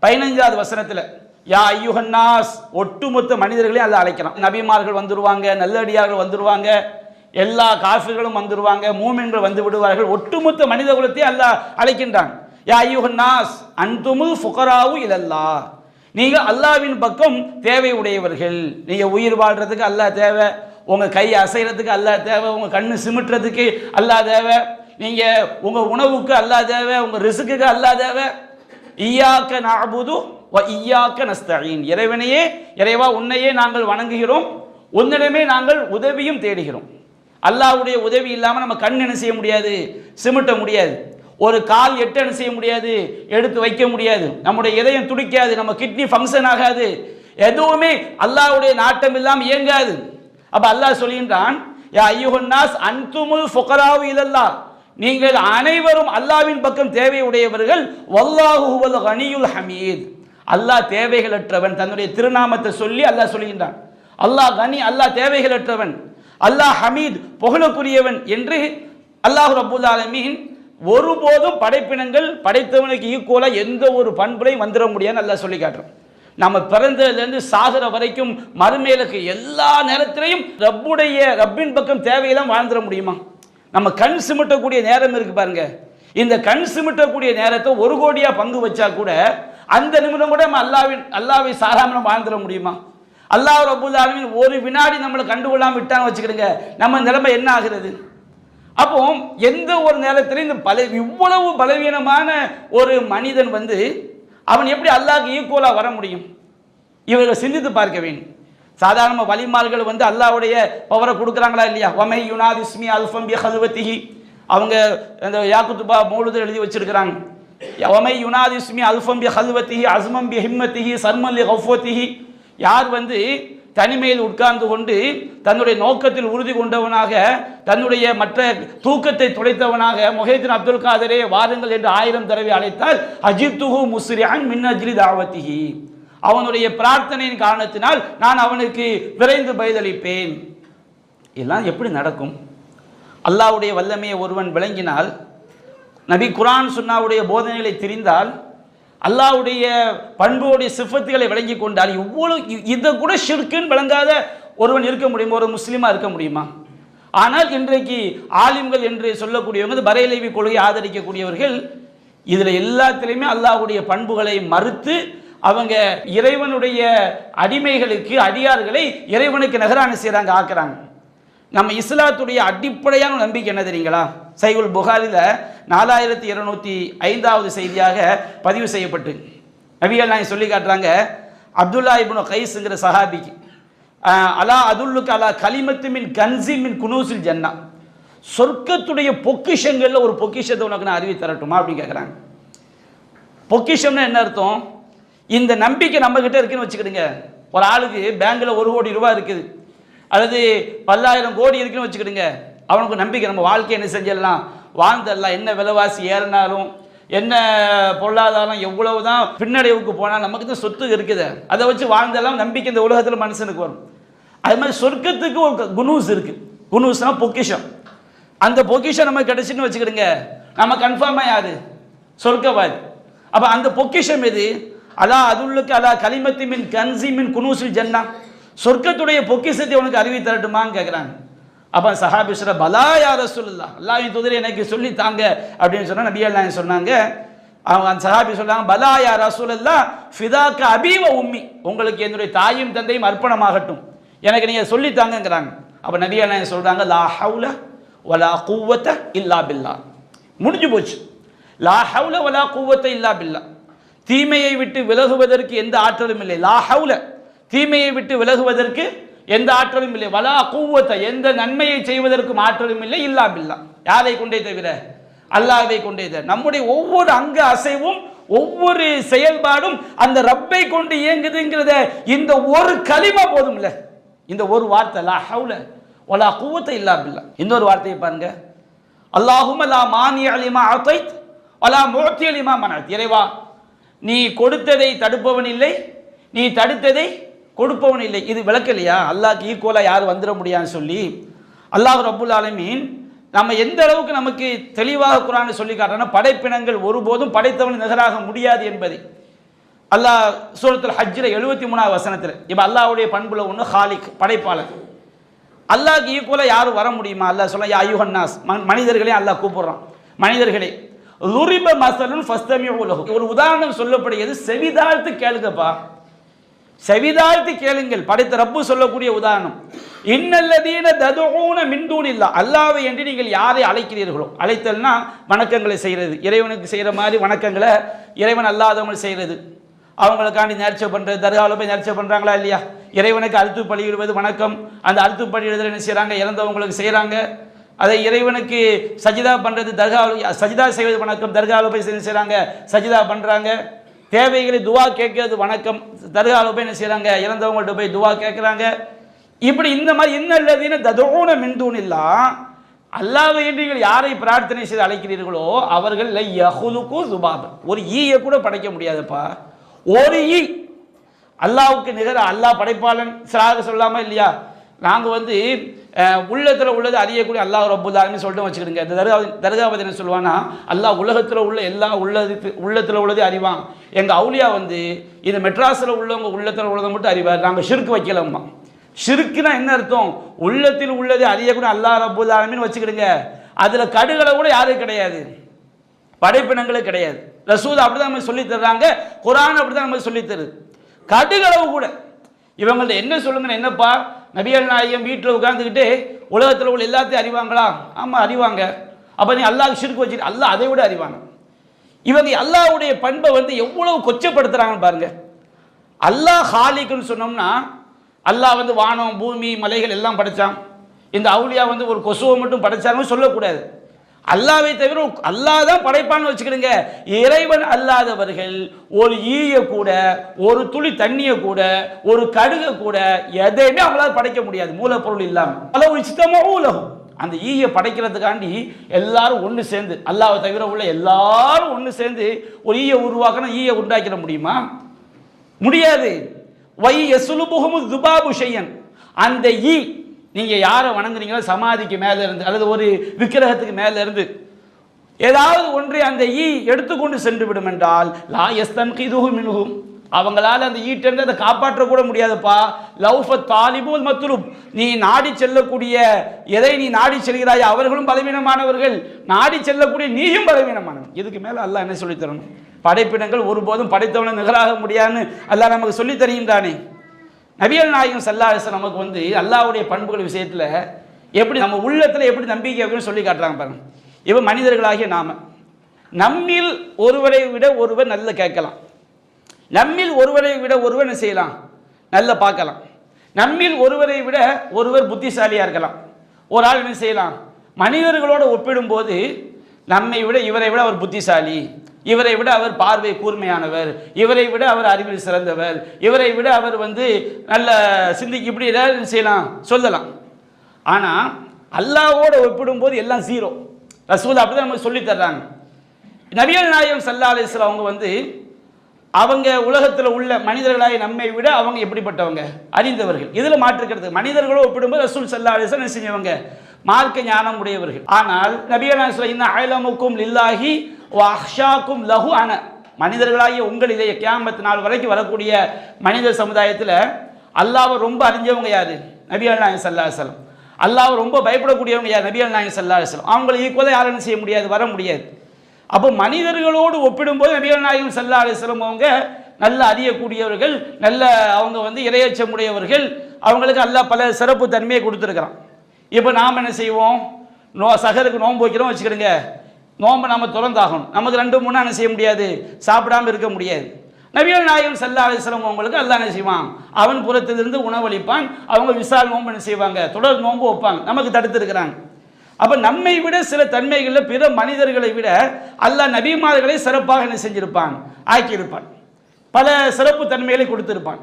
15வது வசனத்தில், யா ஐயுஹன்னாஸ், ஒட்டுமொத்த மனிதர்களையும் அல்லாஹ் அழைக்கிறான். நபிமார்கள் வந்துருவாங்க, நல்லடியார்கள் வந்துருவாங்க, எல்லா காஃபிர்களும் வந்துருவாங்க, மூமின்கள் வந்து விடுவார்கள், ஒட்டுமொத்த மனித குலத்தை அல்லாஹ் அழைக்கின்றான். யா ஐயுஹன்னாஸ் அன்துமுல் ஃபுகராவு இலல்லாஹ், நீங்க அல்லாஹ்வின் பக்கம் தேவை உடையவர்கள். நீங்க உயிர் வாழ்றதுக்கு அல்லாஹ் தேவை, உங்க கை அசைறதுக்கு அல்லாஹ் தேவை, உங்க கண்ணு சிமிட்டுறதுக்கு அல்லாஹ் தேவை, நீங்க உங்க உணவுக்கு அல்லாஹ் தேவை, உங்க ரிஸ்க்குக்கு அல்லாஹ் தேவை. இய்யாக நஅபுது வ இய்யாக நஸ்தஈன், இறைவனையே, இறைவா உன்னையே நாங்கள் வணங்குகிறோம், உன்னிடமே நாங்கள் உதவியும் தேடுகிறோம். அல்லாஹ்வுடைய உதவி இல்லாமல் நம்ம கண் என்ன செய்ய முடியாது, சிமிட்ட முடியாது. ஒரு கால் எட்டு என்ன செய்ய முடியாது, எடுத்து வைக்க முடியாது. நம்முடைய இதயம் துடிக்காது, நம்ம கிட்னி ஃபங்க்ஷன் ஆகாது, எதுவுமே அல்லாஹ்வுடைய நாட்டம் இல்லாமல் இயங்காது. அப்ப அல்லாஹ் சொல்கின்றான், யா ஐயுஹன்னாஸ் அன்துமுல் ஃபுகராவு இலல்லாஹ், நீங்கள் அனைவரும் அல்லாஹ்வின் பக்கம் தேவை உடையவர்கள். வல்லாஹு ஹுவல் கனியுல் ஹமீத், அல்லாஹ் தேவைகளற்றவன். தன்னுடைய திருநாமத்தை சொல்லி அல்லாஹ் சொல்கின்றான். அல்லாஹ் கனி, அல்லாஹ் தேவைகளற்றவன், அல்லாஹ் ஹமீத் புகழுக்குரியவன் என்று அல்லாஹ் ரப்புல் ஆலமீன் ஒருபோதும் படைப்பினங்கள் படைத்தவனுக்கு ஈக்குவலா எந்த ஒரு பண்புலையும் வந்துட முடியாதுன்னு அல்லாஹ் சொல்லி காட்டுறோம். நம்ம பிறந்ததுலேருந்து சாகிற வரைக்கும் மறுமையிலுக்கு எல்லா நேரத்திலையும் ரப்பின் பக்கம் தேவையெல்லாம் வாழ்ந்துட முடியுமா? நம்ம கண் சிமிட்டக்கூடிய நேரம் இருக்கு பாருங்க, இந்த கண் சிமிட்டக்கூடிய நேரத்தை 1 கோடியா பங்கு வச்சா கூட அந்த நிமிடம் கூட நம்ம அல்லாஹ்வை சாராம வாழ்ந்துட முடியுமா? அல்லாஹ் ரப்புல் ஆலமீன் ஒரு வினாடி நம்மளை கண்டுகொள்ளாம விட்டான்னு வச்சுக்கிடுங்க, நம்ம நிலைமை என்ன ஆகிறது? அப்போ எந்த ஒரு நேரத்திலும் இந்த இவ்வளவு பலவீனமான ஒரு மனிதன் அவன் எப்படி அல்லாஹ்க்கு ஈக்குவலா வர முடியும்? இவர்கள் சிந்தித்து பார்க்க வேண்டும். சாதாரண வலிமார்கள் அல்லாஹ்வுடைய பவரை கொடுக்குறாங்களா இல்லையா? வமை யுனாத் இஸ்மி அல்ஃபம் பி ஹல்வத்திஹி, அவங்க அந்த யாக்குத்துபா மௌலூத் எழுதி வச்சிருக்கிறாங்க. வமை யுனாத் இஸ்மி அல்ஃபம் பி ஹல்வத்திஹி அஸ்மம் பி ஹிம்மத்திஹி சர்மன் லி கஃவத்திஹி, யார் தனிமையில் உட்கார்ந்து கொண்டு தன்னுடைய நோக்கத்தில் உறுதி கொண்டவனாக, தன்னுடைய மற்ற தூக்கத்தை துடைத்தவனாக, முஹைதீன் அப்துல் காதரே வாருங்கள் என்று 1000 தடவை அழைத்தால் அஜித்துஹு முஸ்ரிஅன் மின் அஜ்லி தாவத்திஹி, அவனுடைய பிரார்த்தனையின் காரணத்தினால் நான் அவனுக்கு விரைந்து பதிலளிப்பேன். எல்லாம் எப்படி நடக்கும்? அல்லாஹ்வுடைய வல்லமையை ஒருவன் விளங்கினால், நபி குர்ஆன் சுன்னாவுடைய போதனைகளை தெரிந்தால், அல்லாஹ்வுடைய பண்புடைய சிஃபத்துகளை விளங்கி கொண்டால், இவ்வளவு இதை கூட ஷிர்க்குன்னு விளங்காத ஒருவன் இருக்க முடியுமா? ஒரு முஸ்லீமா இருக்க முடியுமா? ஆனால் இன்றைக்கு ஆலிம்கள் என்று சொல்லக்கூடியவங்க, பரேலவி கொள்கையை ஆதரிக்கக்கூடியவர்கள், இதுல எல்லாத்திலையுமே அல்லாஹ்வுடைய பண்புகளை மறுத்து அவங்க இறைவனுடைய அடிமைகளுக்கு, அடியார்களை இறைவனுக்கு நிகரான செய்றாங்க, ஆக்குறாங்க. நம்ம இஸ்லாத்துடைய அடிப்படையான நம்பிக்கை என்ன தெரியுங்களா? சஹீஹுல் புகாரில 4205வது செய்தியாக பதிவு செய்யப்பட்டு நபிகள் நாயகம் சொல்லி காட்டுறாங்க, அப்துல்லா இப்னு கைஸ்ங்கிற சஹாபிக்கு, அலா அதுல்லுக்கு அலா கலிமத்து மின் கன்சி மின் குனூசில் ஜன்னா, சொர்க்கத்துடைய பொக்கிஷங்கள்ல ஒரு பொக்கிஷத்தை உனக்கு நான் அறிவி தரட்டுமா அப்படின்னு கேட்குறாங்க. பொக்கிஷம்னா என்ன அர்த்தம்? இந்த நம்பிக்கை நம்ம கிட்ட இருக்குன்னு வச்சுக்கிடுங்க. ஒரு ஆளுக்கு பேங்க்ல 1 கோடி ரூபாய் இருக்குது, அல்லது 10,000 கோடி இருக்குன்னு வச்சுக்கிடுங்க. அவனுக்கு நம்பிக்கை, நம்ம வாழ்க்கை என்ன செஞ்சிடலாம், வாழ்ந்துடலாம், என்ன விலைவாசி ஏறினாலும், என்ன பொருளாதாரம் எவ்வளவுதான் பின்னடைவுக்கு போனால் நமக்கு தான் சொத்து இருக்குது, அதை வச்சு வாழ்ந்தெல்லாம் நம்பிக்கை இந்த உலகத்தில் மனுஷனுக்கு வரும். அது மாதிரி சொர்க்கத்துக்கு ஒரு குனூஸ் இருக்கு. குனூஸ்னா பொக்கிஷம். அந்த பொக்கிஷம் நமக்கு கிடைச்சுன்னு வச்சுக்கிடுங்க, நம்ம கன்ஃபார்மா யாரு? சொர்க்கவாதி. அப்ப அந்த பொக்கிஷம் எது? அலா அதுல்லுக்கு அலா கலிமத்தி மின் கன்சி மின் குனூசில் ஜன்னா, சொர்க்கத்துடைய பொக்கிஷத்தை உனக்கு அறிவி தரட்டுமான்னு கேட்குறாங்க. அப்ப சஹாபி சொல்ற, பலா யா ரசூலுல்லாஹ், அல்லாஹ்வின் தூதரே எனக்கு சொல்லி தாங்க அப்படின்னு சொன்னா நபிகள் நாயகம் சொன்னாங்க. அவங்க அந்த சஹாபி சொல்றாங்க, பலா யா ரசூலுல்லாஹ் ஃபிதாக்க அபீ வ உம்மி, உங்களுக்கு என்னுடைய தாயும் தந்தையும் அர்ப்பணமாகட்டும், எனக்கு நீங்க சொல்லி தாங்கங்கிறாங்க. அப்ப நபிகள் நாயகம் சொல்றாங்க, லா ஹவுல வலா குவத்த இல்லா பில்லாஹ், முடிஞ்சு போச்சு. லா ஹவுல வலா குவத்த இல்லா பில்லாஹ், தீமையை விட்டு விலகுவதற்கு எந்த ஆற்றலும் இல்லை. லா ஹவுல, தீமையை விட்டு விலகுவதற்கு எந்த ஆற்றலும் இல்லை. வலா குவத்த, எந்த நன்மையை செய்வதற்கும் ஆற்றலும் இல்லை. இல்லா பில்லாஹ், யாரை கொண்டே தவிர? அல்லாஹ்வை கொண்டே தவிர. நம்முடைய ஒவ்வொரு அங்க அசைவும், ஒவ்வொரு செயல்பாடும் அந்த ரப்பை கொண்டு இயங்குதுங்கிறத இந்த ஒரு கலிமா போதும் இல்ல, இந்த ஒரு வார்த்தை லா ஹவுல வலா குவத்த இல்லா பில்லாஹ். இன்னொரு வார்த்தையை பாருங்க, அல்லாஹும்ம லா மானிஅ லிமா அதைத் வலா முஅத்திய லிமா மனஅத், இறைவா நீ கொடுத்ததை தடுப்பவன் இல்லை, நீ தடுத்ததை கொடுப்பவன் இல்லை. இது விளக்கலையா? அல்லாஹ்க்கு ஈக்குவலா யார் வந்துட முடியான்னு சொல்லி அல்லாஹ் ரப்புல் ஆலமீன் நம்ம எந்த அளவுக்கு நமக்கு தெளிவாக குர்ஆனை சொல்லி காட்டுறோம்னா, படைப்பினங்கள் ஒருபோதும் படைத்தவன் நிகராக முடியாது என்பதை. அல்லாஹ் சூரத்துல் ஹஜ்ஜில் 73வது வசனத்தில் இப்போ அல்லாஹ்வுடைய பண்புல ஒன்று ஹாலிக், படைப்பாளர். அல்லாஹ்க்கு ஈக்குவலாக யாரும் வர முடியுமா? அல்லாஹ் சொல்ல யா அய்யுஹன்னாஸ், மனிதர்களே அல்லாஹ் கூப்பிடுறான். மனிதர்களே லுரிப மஸலுன் ஃபஸ்தமிஉ லஹு, ஒரு உதாரணம் சொல்லப்படுகிறது, செவிதாழ்த்து கேளுங்கப்பா, செவிதாழ்த்து கேளுங்கள். படைத்த ரப்பு சொல்லக்கூடிய உதாரணம், இன்னல்லதீன ததுஊன மின் தூனில்லாஹ், அல்லாஹ்வை என்று நீங்கள் யாரை அழைக்கிறீர்களோ, அழைத்தல்னா வணக்கங்களை செய்கிறது, இறைவனுக்கு செய்கிற மாதிரி வணக்கங்களை இறைவன் அல்லாதவங்க செய்கிறது. அவங்களுக்காண்டி நேர்ச்சை பண்ணுறது, தர்காவில் போய் நேர்ச்சை பண்ணுறாங்களா இல்லையா? இறைவனுக்கு அறுத்து பலியிடுவது வணக்கம். அந்த அறுத்து பலியிடுதல் என்ன செய்கிறாங்க? இறந்தவங்களுக்கு செய்கிறாங்க. அதை இறைவனுக்கு சஜிதா பண்ணுறது, தர்காவில் சஜிதா செய்வது வணக்கம், தர்காவில் போய் செய்கிறாங்க, சஜிதா பண்ணுறாங்க. தேவைகளை துவா கேட்கறது வணக்கம், தர்காவில் போய் என்ன செய்கிறாங்க? இறந்தவங்கள்ட்ட போய் துவா கேட்குறாங்க. இப்படி இந்த மாதிரி இன்னல்லதீன ததுஊன மின் தூனில்லாஹ், அல்லாஹ்வை என்று நீங்கள் யாரை பிரார்த்தனை செய்து அழைக்கிறீர்களோ அவர்கள் லை யஹ்லுகு ஸுபாப, ஒரு ஈயை கூட படைக்க முடியாதுப்பா. ஒரு ஈ அல்லாஹ்வுக்கு நிகர, அல்லாஹ் படைப்பாளன் சாக சொல்லாமல் இல்லையா? நாங்கள் உள்ளத்தில் உள்ளது அறியக்கூடிய அல்லாஹ் ரப்புல் ஆலமீன் சொல்லிட்டு வச்சுக்கிடுங்க. இந்த தர்காவதி என்ன சொல்லுவான்னா, அல்லாஹ் உலகத்தில் உள்ள எல்லா உள்ளத்தில் உள்ளதே அறிவான். எங்கள் அவுலியா இந்த மெட்ராஸில் உள்ளவங்க உள்ளத்தில் உள்ளதை மட்டும் அறிவார், நாங்கள் ஷிர்க் வைக்கலம்மா. ஷிர்க்குனா என்ன அர்த்தம்? உள்ளத்தில் உள்ளது அறியக்கூடிய அல்லாஹ் ரப்புல் ஆலமீன் வச்சுக்கிடுங்க. அதில் கடுகளை கூட யாரும் கிடையாது, படைப்பினங்களே கிடையாது. ரசூல் அப்படிதான் நம்ம சொல்லி தர்றாங்க, குர்ஆன் அப்படிதான் நம்ம சொல்லி தருது. கடுகளவு கூட இவங்கள்ட்ட என்ன சொல்லுங்க, என்னப்பா நபிகள் நாயகம் வீட்டில் உட்கார்ந்துக்கிட்டு உலகத்தில் உள்ள எல்லாத்தையும் அறிவாங்களா? ஆமாம் அறிவாங்க. அப்போ நீ அல்லாஹ் ஷிர்க் வச்சு, அல்லாஹ் அதை விட அறிவாங்க. இவங்க அல்லாஹ்வுடைய பண்பை எவ்வளவு கொச்சப்படுத்துறாங்கன்னு பாருங்க. அல்லாஹ் ஹாலிக்குன்னு சொன்னோம்னா, அல்லாஹ் வானம் பூமி மலைகள் எல்லாம் படைச்சான். இந்த அவுலியா ஒரு கொசுவை மட்டும் படைச்சாங்கன்னு சொல்லக்கூடாது. அல்லாஹ்வை தவிர அல்லாஹ் தான் படைப்பான்னு வச்சுக்கிடுங்க. இறைவன் அல்லாதவர்கள் ஒரு ஈய கூட, ஒரு துளி தண்ணியை கூட, ஒரு கடுகை கூட எதையுமே அவங்களால படைக்க முடியாது மூலப்பொருள் இல்லாமல். அளவு இஷ்டமாகவும் அந்த ஈயை படைக்கிறதுக்காண்டி எல்லாரும் ஒன்று சேர்ந்து, அல்லாஹ்வை தவிர உள்ள எல்லாரும் ஒன்று சேர்ந்து ஒரு ஈயை உருவாக்கணும், ஈயை உண்டாக்கிட முடியுமா? முடியாது. வை எசுலுபுஹுமு துபாபு ஷையன், அந்த ஈ நீங்கள் யாரை வணங்குறீங்களோ சமாதிக்கு மேலே இருந்து அல்லது ஒரு விக்கிரகத்துக்கு மேலே இருந்து ஏதாவது ஒன்றை அந்த ஈ எடுத்துக்கொண்டு சென்று விடும் என்றால் லா யஸ்தன்கிதுஹு மின்ஹு, அவங்களால அந்த ஈட்டை அதை காப்பாற்றக்கூட முடியாதுப்பா. லௌஃபத் தாலிபுல் மத்லூப், நீ நாடி செல்லக்கூடிய எதை நீ நாடி செல்கிறாய் அவர்களும் பலவீனமானவர்கள், நாடி செல்லக்கூடிய நீயும் பலவீனமானவன். இதுக்கு மேலே அல்லாஹ் என்ன சொல்லித் தரணும்? படைப்பினங்கள் ஒருபோதும் படைத்தவனை நிகராக முடியாதுன்னு அல்லாஹ் நமக்கு சொல்லித் தருகின்றானே. நபிகள் நாயகம் ஸல்லல்லாஹு அலைஹி வஸல்லம் நமக்கு அல்லாஹ்வுடைய பண்புகள் விஷயத்தில் எப்படி நம்ம உள்ளத்தில் எப்படி நம்பிக்கை அப்படின்னு சொல்லி காட்டுறாங்க பாருங்க. இவன் மனிதர்களாகிய நாம நம்மில் ஒருவரை விட ஒருவர் நல்ல கேட்கலாம், நம்மில் ஒருவரை விட ஒருவர் என்ன செய்யலாம், நல்ல பார்க்கலாம், நம்மில் ஒருவரை விட ஒருவர் புத்திசாலியாக இருக்கலாம். ஒரு ஆள் என்ன செய்யலாம், மனிதர்களோடு ஒப்பிடும்போது நம்மை விட இவரை விட அவர் புத்திசாலி, இவரை விட அவர் பார்வை கூர்மையானவர், இவரை விட அவர் அறிவில் சிறந்தவர், இவரை விட அவர் நல்ல சிந்திக்கு, இப்படி ஏதாவது செய்யலாம் சொல்லலாம். ஆனால் அல்லாஹ்வோடு ஒப்பிடும்போது எல்லாம் ஜீரோ. ரசூல் அப்படி தான் நமக்கு சொல்லி தர்றாங்க. நபிகள் நாயகம் ஸல்லல்லாஹு அலைஹி வஸல்லம் அவங்க உலகத்தில் உள்ள மனிதர்களாய் நம்மை விட அவங்க எப்படிப்பட்டவங்க, அறிந்தவர்கள். இதில் மாற்றுக்கிறது மனிதர்களோடு ஒப்பிடும்போது ரசூல் ஸல்லல்லாஹு அலைஹி வஸல்லம் செஞ்சவங்க மார்க்க ஞானம் உடையவர்கள். ஆனால் நபிகள் நாயகம் ஸல்லல்லாஹு அலைஹி வஸல்லம் அஅலமுக்கும் லில்லாஹி வ அஹ்ஷாக்கும் லஹு அன, மனிதர்களாகிய உங்களிலே கியாமத் நாள் வரைக்கும் வரக்கூடிய மனித சமுதாயத்தில் அல்லாஹ்வை ரொம்ப அறிஞ்சவங்க யாரு? நபிகள் நாயகம் ஸல்லல்லாஹு அலைஹி வஸல்லம். அல்லாஹ்வை ரொம்ப பயப்படக்கூடியவங்க யார்? நபிகள் நாயகம் ஸல்லல்லாஹு அலைஹி வஸல்லம். அவங்களை ஈக்குவலாக யாரும் என்ன செய்ய முடியாது, வர முடியாது. அப்போ மனிதர்களோடு ஒப்பிடும்போது நபிகள் நாயகம் ஸல்லல்லாஹு அலைஹி வஸல்லம் அவங்க நல்ல அறியக்கூடியவர்கள், நல்ல அவங்க இறையச்சமுடையவர்கள். அவங்களுக்கு அல்லாஹ் பல சிறப்பு தன்மையை கொடுத்துருக்கிறான். இப்போ நாம் என்ன செய்வோம், சஹருக்கு நோன்பு வைக்கிறோம் வச்சுக்கிடுங்க, நோன்பை நம்ம திறந்தாகணும், நமக்கு 2-3 என்ன செய்ய முடியாது, சாப்பிடாமல் இருக்க முடியாது. நபிகள் நாயகம் ஸல்லல்லாஹு அலைஹி வஸல்லம் அவங்களுக்கு அல்லாஹ் என்ன செய்வான், அவன் புறத்திலிருந்து உணவளிப்பான். அவங்க விசால் நோன்பு என்ன செய்வாங்க, தொடர் நோன்பு வைப்பாங்க, நமக்கு தடுத்திருக்கிறாங்க. அப்போ நம்மை விட சில தன்மைகளில் பிற மனிதர்களை விட அல்லாஹ் நபிமார்களை சிறப்பாக என்ன செஞ்சிருப்பான், ஆக்கியிருப்பான், பல சிறப்பு தன்மைகளை கொடுத்திருப்பான்.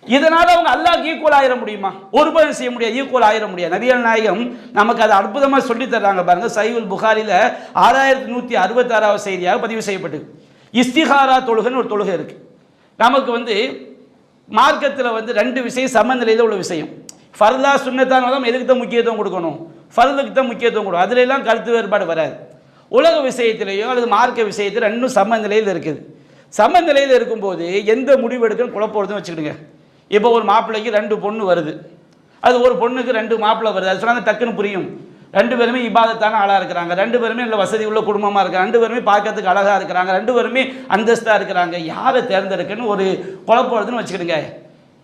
இதனால் அவங்க அல்லாஹ்க்கு ஈக்குவல் ஆயிட முடியுமா? ஒருபோதும் செய்ய முடியாது, ஈக்குவல் ஆயிட முடியாது. நபிகள் நாயகம் நமக்கு அதை அற்புதமாக சொல்லி தர்றாங்க பாருங்க. சஹீஹுல் புகாரில 6166வது செய்தியாக பதிவு செய்யப்பட்டு, இஸ்திகாரா தொழுகைன்னு ஒரு தொழுகை இருக்கு. நமக்கு மார்க்கத்தில் 2 விஷயம் சமநிலையில் உள்ள விஷயம். ஃபர்லா சுன்னத்தான எதுக்கு தான் முக்கியத்துவம் கொடுக்கணும், ஃபர்லுக்கு தான் முக்கியத்துவம் கொடுக்கும். அதுல எல்லாம் கருத்து வேறுபாடு வராது. உலக விஷயத்திலேயோ அல்லது மார்க்க விஷயத்தில் 2 சமநிலையில் இருக்குது. சமநிலையில் இருக்கும்போது எந்த முடிவு எடுக்கணும் குழப்பம் வருதுன்னு வச்சுக்கிடுங்க. இப்போ ஒரு மாப்பிள்ளைக்கு 2 பொண்ணு வருது, அது ஒரு பொண்ணுக்கு 2 மாப்பிள்ளை வருது, அது சொன்னாங்க டக்குன்னு புரியும். 2 பேருமே இபாதத்தான ஆளாக இருக்கிறாங்க, 2 பேருமே நல்ல வசதி உள்ள குடும்பமாக இருக்காங்க, 2 பேருமே பார்க்கறதுக்கு அழகாக இருக்கிறாங்க, 2 பேருமே அந்தஸ்தாக இருக்கிறாங்க, யாரை தேர்ந்தெடுக்கன்னு ஒரு குழப்பம் வருதுன்னு வச்சுக்கிடுங்க.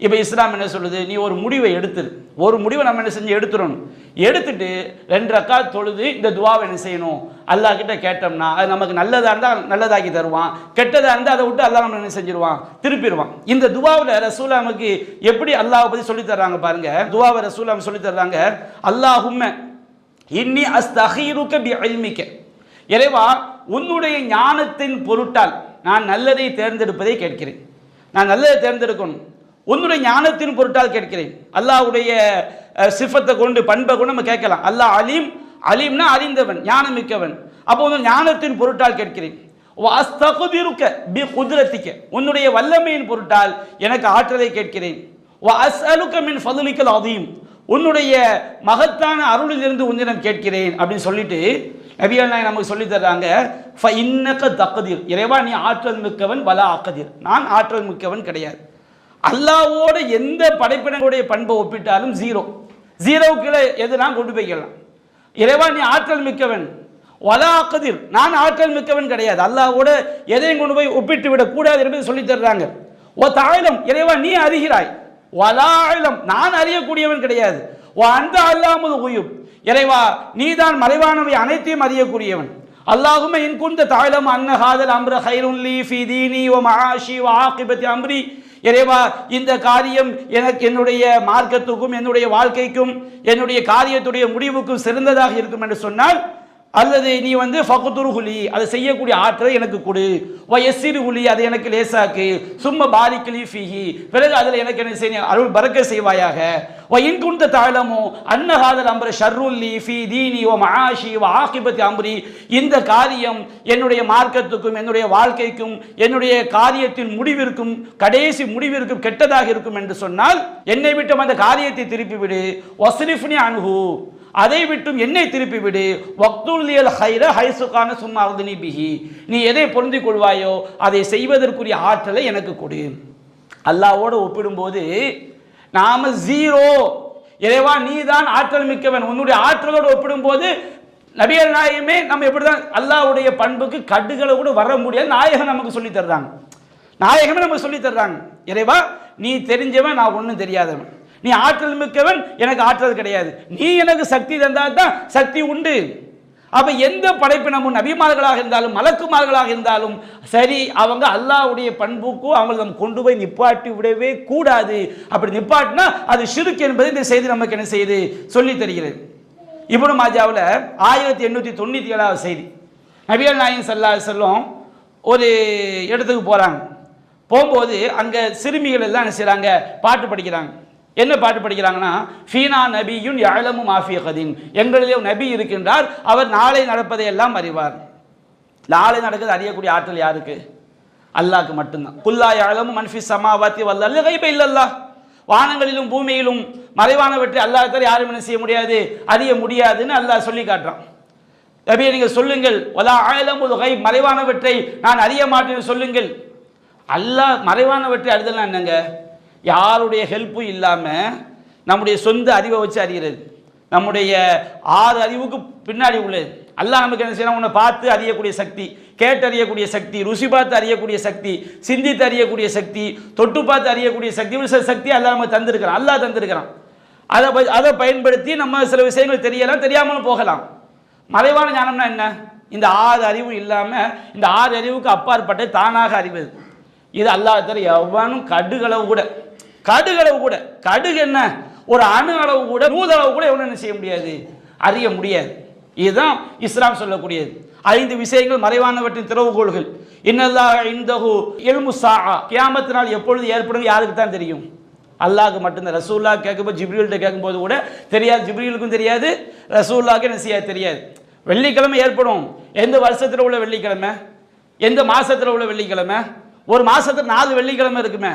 இப்போ இஸ்லாம் என்ன சொல்லுது, நீ ஒரு முடிவை எடுத்துரு. ஒரு முடிவை நம்ம என்ன செஞ்சு எடுத்துடணும். எடுத்துட்டு 2 ரக்காத் தொழுது இந்த துவாவை என்ன செய்யணும், அல்லாஹ் கிட்ட கேட்டோம்னா அது நமக்கு நல்லதாக இருந்தால் நல்லதாக்கி தருவான், கெட்டதாக இருந்தால் அதை விட்டு அல்லாஹ் நம்ம என்ன செஞ்சிருவான், திருப்பிடுவான். இந்த துவாவில் ரசூல் நமக்கு எப்படி அல்லாஹ் பற்றி சொல்லி தர்றாங்க பாருங்க. துவாவை ரசூல் நம்ம சொல்லி தர்றாங்க, அல்லாஹும்ம இன்னி அஸ்தகீருக பிஇல்மிக, இறைவா உன்னுடைய ஞானத்தின் பொருட்டால் நான் நல்லதை தேர்ந்தெடுப்பதை கேட்கிறேன். நான் நல்லதை தேர்ந்தெடுக்கணும், உன்னுடைய ஞானத்தின் பொருட்டால் கேட்கிறேன். அல்லாஹ்வுடைய சிஃபத்தை கொண்டு பண்பை கொண்டு நம்ம கேட்கலாம். அல்லாஹ் அலீம், அலீம்னா அறிந்தவன், ஞானம் மிக்கவன். அப்போ உன் ஞானத்தின் பொருட்டால் கேட்கிறேன். அஸ்தகுதிருக்க பி குத்ரத்திக்க, உன்னுடைய வல்லமையின் பொருட்டால் எனக்கு ஆற்றலை கேட்கிறேன். அஸ்அலுக மின் ஃபதுலிக்கல் அதீம், உன்னுடைய மகத்தான அருளிலிருந்து உன்னிடம் கேட்கிறேன் அப்படின்னு சொல்லிட்டு நபிகள் நாயகம் நமக்கு சொல்லி தர்றாங்க, ஃபஇன்னக தக்தீர், இறைவா நீ ஆற்றல் மிக்கவன், வலா அக்தீர், நான் ஆற்றல் மிக்கவன் கிடையாது. அல்லாஹ்வோட எந்த படைப்பினங்களுடைய பண்பை ஒப்பிட்டாலும் ஜீரோவுக்கு எதுனா கொண்டு போய்க்கலாம். இறைவா நீ ஆற்றல் மிக்கவன், வலா அக்தீர், நான் ஆற்றல் மிக்கவன் கிடையாது. அல்லாஹ்வோட எதையும் கொண்டு போய் ஒப்பிட்டு விடக்கூடாது என்று சொல்லி தர்றாங்க. ஓ தாயிலம், இறைவா நீ அறிகிறாய், வலாயிலம், நான் அறியக்கூடியவன் கிடையாது. ஓ அந்த அல்லாமல் உயும், இறைவா நீதான் மறைவானவை அனைத்தையும் அறியக்கூடியவன். அல்லாஹும்ம இன் குன்த தஅலமு அன்ன ஹாதல் அம்ர கைருன் லீ ஃபீ தீனி வ மஆஷி வ ஆகிபத்தி அம்ரி, இறைவா இந்த காரியம் எனக்கு என்னுடைய மார்க்கத்துக்கும் என்னுடைய வாழ்க்கைக்கும் என்னுடைய காரியத்துடைய முடிவுக்கும் சிறந்ததாக இருக்கும் என்று சொன்னால், அல்லது நீ ஃபகுதுருஹுலி, அதை செய்யக்கூடிய ஆற்றலை எனக்கு கொடு, வயசிறுஹுலி, அதை எனக்கு லேசாக்கு, சும்ம பாரிக்லி ஃபீஹி, பிறகு அதில் எனக்கு என்ன செய்ய அருள் பரக்க செய்வாயாக. வயின் குன்த தஅலமு அன்ன ஹாதல் அம்ர ஷர்ருல்லி ஃபீ தீனி வ மஆஷி வ ஆகிபத்தி அம்ரி, இந்த காரியம் என்னுடைய மார்க்கத்துக்கும் என்னுடைய வாழ்க்கைக்கும் என்னுடைய காரியத்தின் முடிவிற்கும் கடைசி முடிவிற்கும் கெட்டதாக இருக்கும் என்று சொன்னால் என்னை விட்டு அந்த காரியத்தை திருப்பி விடு. வஸ்ரிஃப்னி அன்ஹு, அதை விட்டும் என்னை திருப்பி விடு. வக்துல்லியல் ஹைர ஹைசுகான சும்மா அர்தினி பிஹி, நீ எதை பொருந்திக் கொள்வாயோ அதை செய்வதற்குரிய ஆற்றலை எனக்கு கொடு. அல்லாஹ்வோடு ஒப்பிடும்போது நாம ஜீரோ, இறைவா நீ தான் ஆற்றல் மிக்கவன், உன்னுடைய ஆற்றலோடு ஒப்பிடும்போது நபிகள் நாயகமே நம்ம எப்படிதான் அல்லாஹ்வுடைய பண்புக்கு கடுகளை கூட வர முடியாது. நாயகம் நமக்கு சொல்லி தர்றாங்க, நாயகமே நமக்கு சொல்லி தர்றாங்க, இறைவா நீ தெரிஞ்சவன், நான் ஒன்றும் தெரியாதவன், நீ ஆற்றல் மிக்கவன், எனக்கு ஆற்றல் கிடையாது, நீ எனக்கு சக்தி தந்தால் தான் சக்தி உண்டு. அப்ப எந்த படைப்பினமும் நபிமார்களாக இருந்தாலும் மலக்குமார்களாக இருந்தாலும் சரி, அவங்க அல்லாஹ்வுடைய பண்புக்கும் அவங்களை நம்ம கொண்டு போய் நிப்பாட்டி விடவே கூடாது. அப்படி நிப்பாட்டினா அது ஷிர்க் என்பது இந்த செய்தி நமக்கு என்ன செய்யுது, சொல்லி தருகிறது. இப்னு மாஜாவில் 1897 செய்தி, நபிகள் நாயகம் ஸல்லல்லாஹு அலைஹி வஸல்லம் ஒரு இடத்துக்கு போறாங்க. போகும்போது அங்க சிறுமிகள் எல்லாம் என்ன செய்றாங்க, பாட்டு படிக்கிறாங்க. என்ன பாட்டு படிக்கிறாங்கன்னா, ஃபீனா நபியுன் யஅலமு மா ஃபீ கதின், எங்களிலே நபி இருக்கின்றார், அவர் நாளை நடப்பதை எல்லாம் அறிவார். நாளை நடக்கிறது அறியக்கூடிய ஆற்றல் யாருக்கு? அல்லாஹ்க்கு மட்டும்தான். குல்லா யஅலமு மன் ஃபீஸ் ஸமாவாத்தி வல் அர்தி கைப இல்லல்லாஹ், வானங்களிலும் பூமியிலும் மறைவானவற்றை அல்லாஹ் தவிர யாரும் என்ன செய்ய முடியாது, அறிய முடியாதுன்னு அல்லாஹ் சொல்லி காட்டுறான். நபியே நீங்க சொல்லுங்கள், வலா அஅலமுல் கைப், மறைவானவற்றை நான் அறிய மாட்டேன்னு சொல்லுங்கள். அல்லாஹ் மறைவானவற்றை அறிதல்னா என்னங்க, யாருடைய ஹெல்ப்பும் இல்லாமல் நம்முடைய சொந்த அறிவை வச்சு அறிகிறது. நம்முடைய 6 அறிவுக்கு பின்னாடி உள்ளது. அல்லாஹ் நமக்கு என்ன செய்யணும், உன்னை பார்த்து அறியக்கூடிய சக்தி, கேட்டு அறியக்கூடிய சக்தி, ருசி பார்த்து அறியக்கூடிய சக்தி, சிந்தித்து அறியக்கூடிய சக்தி, தொட்டு பார்த்து அறியக்கூடிய சக்தி, சில சக்தி அல்லாஹ் நமக்கு தந்திருக்கிறான். அல்லாஹ் தந்திருக்கிறான். அதை பயன்படுத்தி நம்ம சில விஷயங்கள் தெரியலாம், தெரியாமலும் போகலாம். மறைவான ஞானம்னா என்ன, இந்த 6 அறிவு இல்லாமல் இந்த 6 அறிவுக்கு அப்பாற்பட்ட தானாக அறிவது. இது அல்லாஹ் தவிர எவனும் கடுகளவு கூட கடுகு என்ன, ஒரு அணு அளவு கூட, நூதளவு கூட எவனும் என்ன செய்ய முடியாது, அறிய முடியாது. இதுதான் இஸ்லாம் சொல்லக்கூடியது. 5 விஷயங்கள் மறைவானவற்றின் திறவுகோள்கள். இன்னல்லாஹ இன்தஹு இல்மு ஸாஅ, கியாமத் நாள் எப்பொழுது ஏற்படும் யாருக்கு தான் தெரியும், அல்லாஹ்க்கு மட்டும்தான். ரசூலுல்லாஹ் கேட்கும்போது, ஜிப்ரீல்கிட்ட கேட்கும்போது கூட தெரியாது, ஜிப்ரீலுக்கும் தெரியாது, ரசூலுல்லாஹ்க்கு என்ன செய்ய தெரியாது. வெள்ளிக்கிழமை ஏற்படும், எந்த வருஷத்தில் உள்ள வெள்ளிக்கிழமை, எந்த மாசத்தில் உள்ள வெள்ளிக்கிழமை, ஒரு மாசத்துல 4 வெள்ளிக்கிழமை இருக்குமே,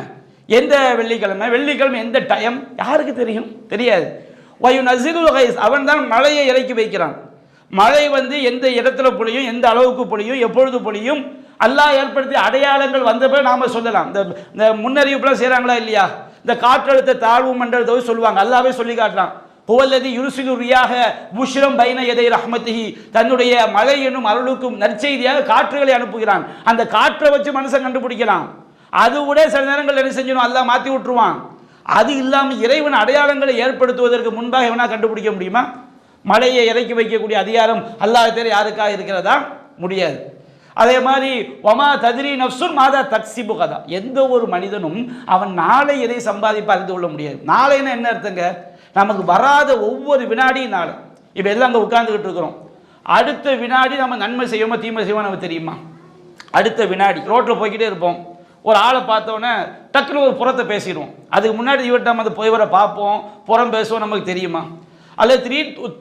எந்த வெள்ளிக்கிழமை, எந்த டைம் யாருக்கு தெரியும், தெரியாது. வயுனஸிலுல் கைஸ், அவன் தான் மழையை இறக்கி வைக்கிறான். மழை எந்த இடத்துல பொழியும், எந்த அளவுக்கு பொழியும், எப்பொழுது பொழியும், அல்லாஹ் ஏற்படுத்திய அடையாளங்கள் வந்த பிறகு நாம சொல்லலாம். இந்த முன்னறிவிப்புலாம் செய்கிறாங்களா இல்லையா? இந்த காற்றழுத்த தாழ்வு மண்டலத்தை சொல்லுவாங்க, அல்லாவே சொல்லி காட்டலாம். புவல்லதி யுருசிலு ரியாக புஷ்ரம் பைன எதை ரஹ்மத்திஹி, தன்னுடைய மழை என்னும் அருளுக்கும் நற்செய்தியாக காற்றுகளை அனுப்புகிறான். அந்த காற்றை வச்சு மனுஷன் கண்டுபிடிக்கலாம். அது கூட சில நேரங்கள் என்ன செஞ்சணும், அல்லாஹ் மாற்றி விட்டுருவான். அது இல்லாமல் இறைவன் அடையாளங்களை ஏற்படுத்துவதற்கு முன்பாக எவனா கண்டுபிடிக்க முடியுமா? மழையை இறக்கி வைக்கக்கூடிய அதிகாரம் அல்லாஹ் தவிர யாருக்காக இருக்கிறதா? முடியாது. அதே மாதிரி வமா தத்ரி நஃப்சுன் மாதா தக்ஸிபு கதா, எந்த ஒரு மனிதனும் அவன் நாளை எதை சம்பாதிப்பா அறிந்து கொள்ள முடியாது. நாளைன்னா என்ன அர்த்தங்க? நமக்கு வராத ஒவ்வொரு வினாடியும் நாளை. இப்போ எல்லாம் அங்கே உட்கார்ந்துக்கிட்டு இருக்கிறோம், அடுத்த வினாடி நம்ம நன்மை செய்வோமா தீமை செய்வோம் நமக்கு தெரியுமா? அடுத்த வினாடி ரோட்டில் போய்கிட்டே இருப்போம், ஒரு ஆளை பார்த்தோன்னே டக்குன்னு ஒரு புறத்தை பேசிடுவோம். அதுக்கு முன்னாடி இவர்கிட்ட நம்ம போய் வர பார்ப்போம், புறம் பேசுவோம், நமக்கு தெரியுமா? அல்லது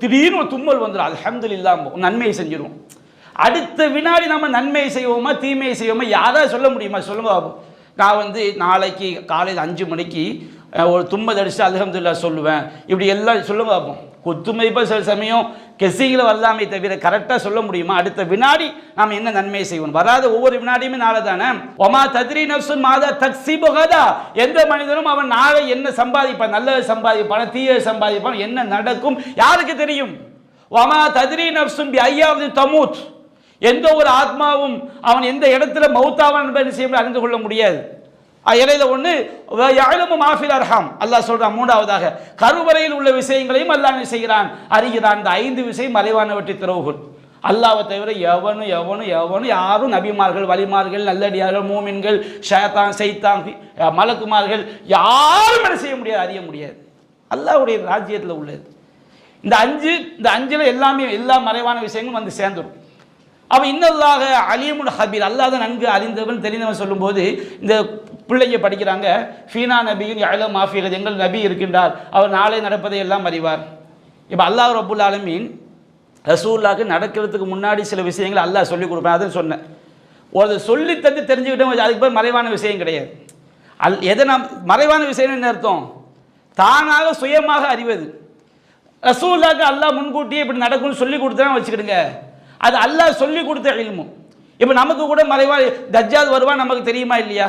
திடீர்னு ஒரு தும்மல் வந்துடும், அல்ஹம்துலில்லாஹ் நன்மையை செஞ்சிடுவோம். அடுத்த வினாடி நம்ம நன்மை செய்வோமா தீமையை செய்வோமா யாராவது சொல்ல முடியுமா? சொல்லுங்க பாபு. நான் நாளைக்கு காலையில் 5 மணிக்கு ஒரு தும்மல் அடிச்சு அல்ஹம்துலில்லாஹ் சொல்லுவேன், இப்படி எல்லாம் சொல்லுங்க பார்ப்போம். குத்துமைப்போ சில சமயம் கெசிகளை வரலாமே தவிர கரெக்டாக சொல்ல முடியுமா? அடுத்த வினாடி நாம் என்ன நன்மையை செய்வோம்? வராத ஒவ்வொரு வினாடியுமே நாளை தானே. ஒமா தத்ரி நஃப்சுன் மாதா தக்ஸிபு கதா, எந்த மனிதனும் அவன் நாளை என்ன சம்பாதிப்பான், நல்லது சம்பாதிப்பான் தீய சம்பாதிப்பான், என்ன நடக்கும் யாருக்கு தெரியும்? ஒமா தத்ரி நஃப்சுன் பி ஐயாவது தமூத், எந்த ஒரு ஆத்மாவும் அவன் எந்த இடத்துல மௌத்தாவான் என்பதை செய்ய அறிந்து கொள்ள முடியாது. இடையில ஒன்று யஅலமு மா ஃபில் அர்ஹாம், அல்லாஹ் சொல்றான். மூன்றாவதாக கருவறையில் உள்ள விஷயங்களையும் அல்லாஹ் செய்கிறான், அறிகிறான். இந்த 5 விஷயம் மறைவானவற்றை திறவுகள். அல்லாஹ்வை தவிர எவனும் யாரும் நபிமார்கள், வலிமார்கள், நல்லடியார்கள், மூமின்கள், ஷைத்தான், சைத்தான், மலக்குமார்கள் யாரும் என்ன செய்ய முடியாது, அறிய முடியாது. அல்லாஹ்வுடைய ராஜ்யத்தில் உள்ளது இந்த 5 எல்லாமே எல்லா மறைவான விஷயங்களும் வந்து சேர்ந்துடும். அவ இன்னல்லாக அலீமுல் ஹபீர், அல்லாஹ் தான் நன்கு அறிந்தவன் தெரிந்தவன் சொல்லும்போது இந்த பிள்ளைங்க படிக்கிறாங்க, ஃபீனா நபியின் யஅலமு மா ஃபீ கத், எங்கள் நபி இருக்கின்றார், அவர் நாளை நடப்பதை எல்லாம் அறிவார். இப்போ அல்லாஹ் ரப்புல் ஆலமீன் ரசூலுல்லாஹ்க்கு நடக்கிறதுக்கு முன்னாடி சில விஷயங்கள் அல்லாஹ் சொல்லிக் கொடுப்பேன். அதுன்னு சொன்னேன். ஒரு சொல்லி தந்து தெரிஞ்சுக்கிட்டோம், அதுக்கு பேர் மறைவான விஷயம் கிடையாது. எதை நாம் மறைவான விஷயம் என்ன அர்த்தம்? தானாக சுயமாக அறிவது. ரசூலுல்லாஹ்க்கு அல்லாஹ் முன்கூட்டியே இப்படி நடக்கும்னு சொல்லி கொடுத்தா வச்சுக்கிடுங்க, அது அல்லாஹ் சொல்லி கொடுத்த இல்மு. இப்போ நமக்கு கூட மறைவா தஜ்ஜால் வருவான் நமக்கு தெரியுமா இல்லையா?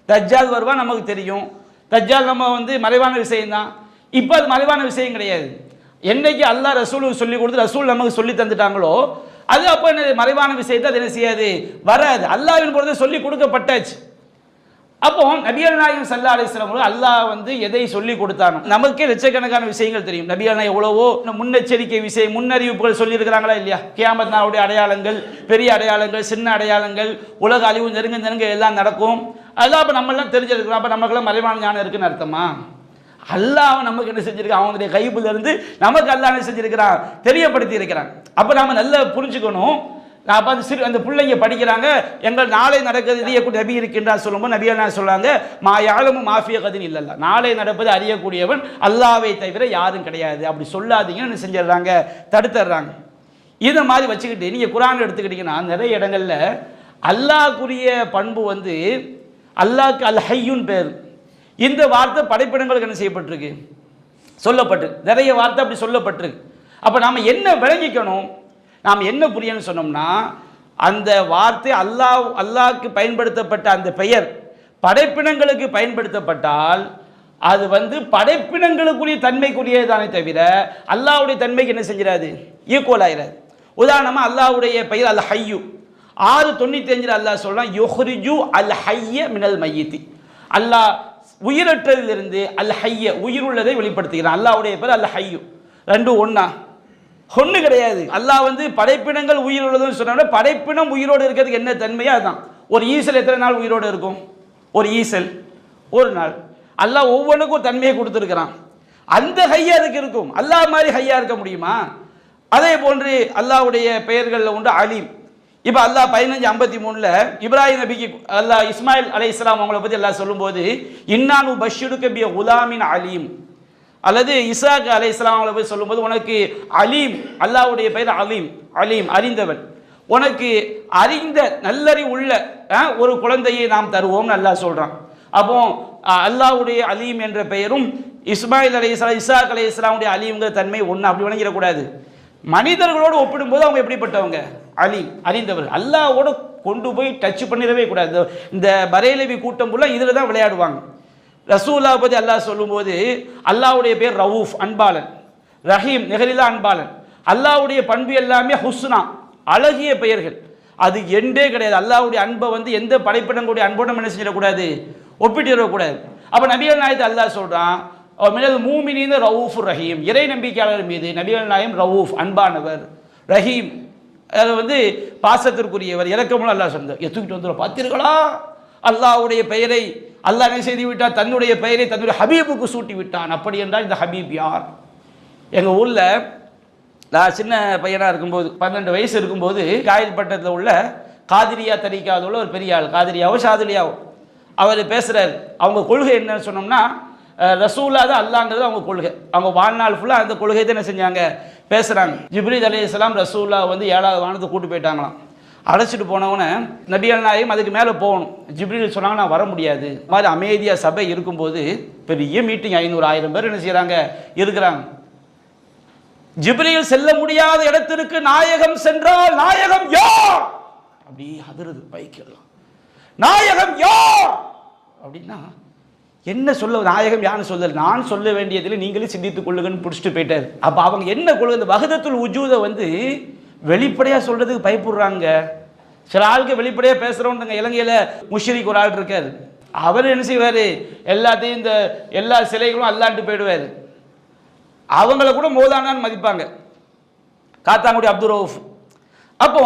தஜ்ஜால் வருவான் நமக்கு தெரியும். தஜ்ஜால் நம்ம மறைவான விஷயம் தான். இப்போ அது மறைவான விஷயம் கிடையாது. என்னைக்கு அல்லாஹ் ரசூலுக்கு சொல்லி கொடுத்து ரசூல் நமக்கு சொல்லி தந்துட்டாங்களோ அது அப்போ என்ன மறைவான விஷயத்தை அது என்ன செய்யாது, வராது. அல்லாஹ்வின் பொறுத்து சொல்லி கொடுக்கப்பட்டாச்சு. அப்போ நபிகள் நாயகம் ஸல்லல்லாஹு அலைஹி வஸல்லம் அல்லாஹ் எதை சொல்லி கொடுத்தானோ நமக்கே லட்சக்கணக்கான விஷயங்கள் தெரியும். நபிகள் நாயகம் எவ்வளவோ முன்னெச்சரிக்கை விஷயம், முன்னறிவிப்புகள் சொல்லி இருக்கிறாங்களா இல்லையா? கியாமத் நாளுடைய அடையாளங்கள், பெரிய அடையாளங்கள், சின்ன அடையாளங்கள், உலக அழிவு நெருங்க எல்லாம் நடக்கும். அதெல்லாம் அப்போ நம்மளாம் தெரிஞ்சிருக்கிறோம். அப்போ நமக்கெல்லாம் மறைவான ஞானம் இருக்குன்னு அர்த்தமா? அல்லாஹ் நமக்கு என்ன செஞ்சிருக்கான், அவனுடைய கைப்புல இருந்து நமக்கு அல்லாஹ் என்ன செஞ்சிருக்கிறான், தெரியப்படுத்தி இருக்கிறான். அப்போ நாம நல்லா புரிஞ்சுக்கணும். நான் பார்த்து அந்த பிள்ளைங்க படிக்கிறாங்க, எங்கள் நாளை நடக்கிறது அறியக்கூடிய நபி இருக்கின்றார் சொல்லும்போது நபி என்ன சொல்றாங்க, மா யஅலமு மா ஃபீ கதின் இல்லல்லாஹ், நாளை நடப்பது அறியக்கூடியவன் அல்லாஹ்வை தவிர யாரும் கிடையாது. அப்படி சொல்லாதீங்கன்னு என்ன செஞ்சிடறாங்க, தடுத்துடுறாங்க. இதை மாதிரி வச்சுக்கிட்டு நீங்கள் குர்ஆன் எடுத்துக்கிட்டீங்கன்னா நிறைய இடங்கள்ல அல்லாஹ்க்குரிய பண்பு அல்லாஹ்க்கு அல் ஹய்யுன் பேர். இந்த வார்த்தை படைப்பிடங்களுக்கு என்ன செய்யப்பட்டிருக்கு, சொல்லப்பட்டு நிறைய வார்த்தை அப்படி சொல்லப்பட்டிருக்கு. அப்போ நாம் என்ன விளங்கிக்கணும், நாம் என்ன புரியணும்னு சொன்னோம்னா, அந்த வார்த்தை அல்லாஹ்க்கு பயன்படுத்தப்பட்ட அந்த பெயர் படைப்பினங்களுக்கு பயன்படுத்தப்பட்டால் அது படைப்பினங்களுக்குரிய தன்மைக்குரியதானே தவிர அல்லாஹ்வுடைய தன்மைக்கு என்ன செஞ்சிடாது, ஈக்குவல் ஆயிடாது. உதாரணமாக அல்லாஹ்வுடைய பெயர் அல் ஹய்யு 6:95 அல்லாஹ் சொல்றான், யுஹ்ரிஜு அல் ஹய்ய மினல் மையித்தி, அல்லாஹ் உயிரற்றதிலிருந்து அல் ஹய்ய உயிருள்ளதை வெளிப்படுத்துகிறான். அல்லாஹ்வுடைய பேர் அல் ஹய்யு. ரெண்டும் ஒன்று கிடையாது. அல்லாஹ் படைப்பினங்கள் உயிர் உள்ளதுன்னு சொன்னா படைப்பினம் உயிரோடு இருக்கிறதுக்கு என்ன தன்மையோ அதுதான். ஒரு ஈசல் எத்தனை நாள் உயிரோடு இருக்கும்? ஒரு ஈசல் ஒரு நாள். அல்லாஹ் ஒவ்வொன்றுக்கும் ஒரு தன்மையை கொடுத்துருக்கிறான். அந்த ஹையா அதுக்கு இருக்கும். அல்லாஹ் மாதிரி ஹையா இருக்க முடியுமா? அதே போன்று அல்லாஹ்வுடைய பெயர்களில் உண்டு அலீம். இப்போ அல்லாஹ் 15:53 இப்ராஹிம் நபிக்கு அல்லாஹ் இஸ்மாயில் அலைஹிஸ்ஸலாம் அவங்கள பற்றி அல்லாஹ் சொல்லும்போது இன்னானு பஷ்ஷிருக பி குலாமின் அலீம், அல்லது இசாக் அலைஹிஸ்ஸலாம் அவங்கள போய் சொல்லும்போது உனக்கு அலீம், அல்லாஹ்வுடைய பெயர் அலீம், அலீம் அறிந்தவன், உனக்கு அறிந்த நல்லறி உள்ள ஒரு குழந்தையை நாம் தருவோம்னு அல்லாஹ் சொல்கிறான். அப்போ அல்லாஹ்வுடைய அலீம் என்ற பெயரும் இஸ்மாயில் அலைஹிஸ்ஸலாம் இசாக் அலைஹிஸ்ஸலாமுடைய அலீம்ங்கிற தன்மை ஒன்று அப்படி வணங்கிடக்கூடாது. மனிதர்களோடு ஒப்பிடும்போது அவங்க எப்படிப்பட்டவங்க, அலீம் அறிந்தவர். அல்லாஹ்வோட கொண்டு போய் டச் பண்ணிடவே கூடாது. இந்த பரேலவி கூட்டம் ஃபுல்லாக இதில் தான் விளையாடுவாங்க. ரசூலா பற்றி அல்லாஹ் சொல்லும்போது அல்லாஹ்வுடைய பேர் ரவூஃப் அன்பாளன், ரஹீம் நெகரிலா அன்பாளன். அல்லாஹ்வுடைய பண்பு எல்லாமே ஹுஸ்னா அழகிய பெயர்கள். அது எண்டே கிடையாது. அல்லாஹ்வுடைய அன்பை வந்து எந்த படைப்பிடங்களுடைய அன்போடு என்ன செஞ்சிடக்கூடாது, ஒப்பிட்டு வரக்கூடாது. அப்போ நபிகள் நாயகத்தை அல்லாஹ் சொல்கிறான், மினல் மூமினீன ரவூஃபுர் ரஹீம், இறை நம்பிக்கையாளர் மீது நபிகள் நாயகம் ரவூஃப் அன்பானவர், ரஹீம் அது வந்து பாசத்திற்குரியவர், இறக்கமுள்ள அல்லாஹ் சொன்னார். தூக்கிட்டு வந்துடும் பார்த்தீர்களா, அல்லாஹ்வுடைய பெயரை அல்லாஹ் என்ன செய்து விட்டான், தன்னுடைய பெயரை தன்னுடைய ஹபீபுக்கு சூட்டி விட்டான். அப்படி என்றால் இந்த ஹபீப் யார்? எங்கள் ஊரில் நான் சின்ன பையனாக இருக்கும்போது 12 வயசு இருக்கும்போது காயல்பட்டத்தில் உள்ள காதிரியா தரிக்காத உள்ள ஒரு பெரிய ஆள், காதிரியாவோ ஷாதுலியாவோ, அவர் பேசுகிறார். அவங்க கொள்கை என்னன்னு சொன்னோம்னா ரசூலா தான் அல்லாங்கிறது அவங்க கொள்கை. அவங்க வாழ்நாள் ஃபுல்லாக அந்த கொள்கை தான் என்ன செஞ்சாங்க, பேசுகிறாங்க. ஜிப்ரீல் அலைஹிஸ்ஸலாம் ரசூலா வந்து 7வது வானத்தை கூட்டு போயிட்டாங்களாம். அழைச்சிட்டு போனவன நபிகள் நாயகம் அதுக்கு மேலே போகணும். ஜிப்ரீல் சொன்னாங்க நான் வர முடியாது. இது மாதிரி அமைதியாக சபை இருக்கும்போது பெரிய மீட்டிங் 500-1000 பேர் என்ன செய்கிறாங்க, இருக்கிறாங்க. ஜிப்ரீல் செல்ல முடியாத இடத்திற்கு நாயகம் சென்றால் நாயகம் யார் அப்படி அதிருது பைக்கெல்லாம். நாயகம் யார் அப்படின்னா என்ன சொல்ல, நாயகம் யான்னு சொல்லல, நான் சொல்ல வேண்டியதில் நீங்களே சிந்தித்துக் கொள்ளுங்கன்னு பிடிச்சிட்டு போயிட்டார். அப்போ அவங்க என்ன கொள்கை, இந்த வஹதத்துல் உஜூதை வந்து வெளிப்படையாக சொல்கிறதுக்கு பயப்படுறாங்க. சில ஆளுக்கு வெளிப்படையாக பேசுகிறவங்க. இலங்கையில் முஷ்ரிக் ஒரு ஆள் இருக்கார். அவர் என்ன செய்வார், எல்லாத்தையும் இந்த எல்லா சிலைகளும் அல்லாண்டு போயிடுவார். அவங்கள கூட மோதானான்னு மதிப்பாங்க, காத்தாங்குடி அப்துல் ரவுஃப். அப்போ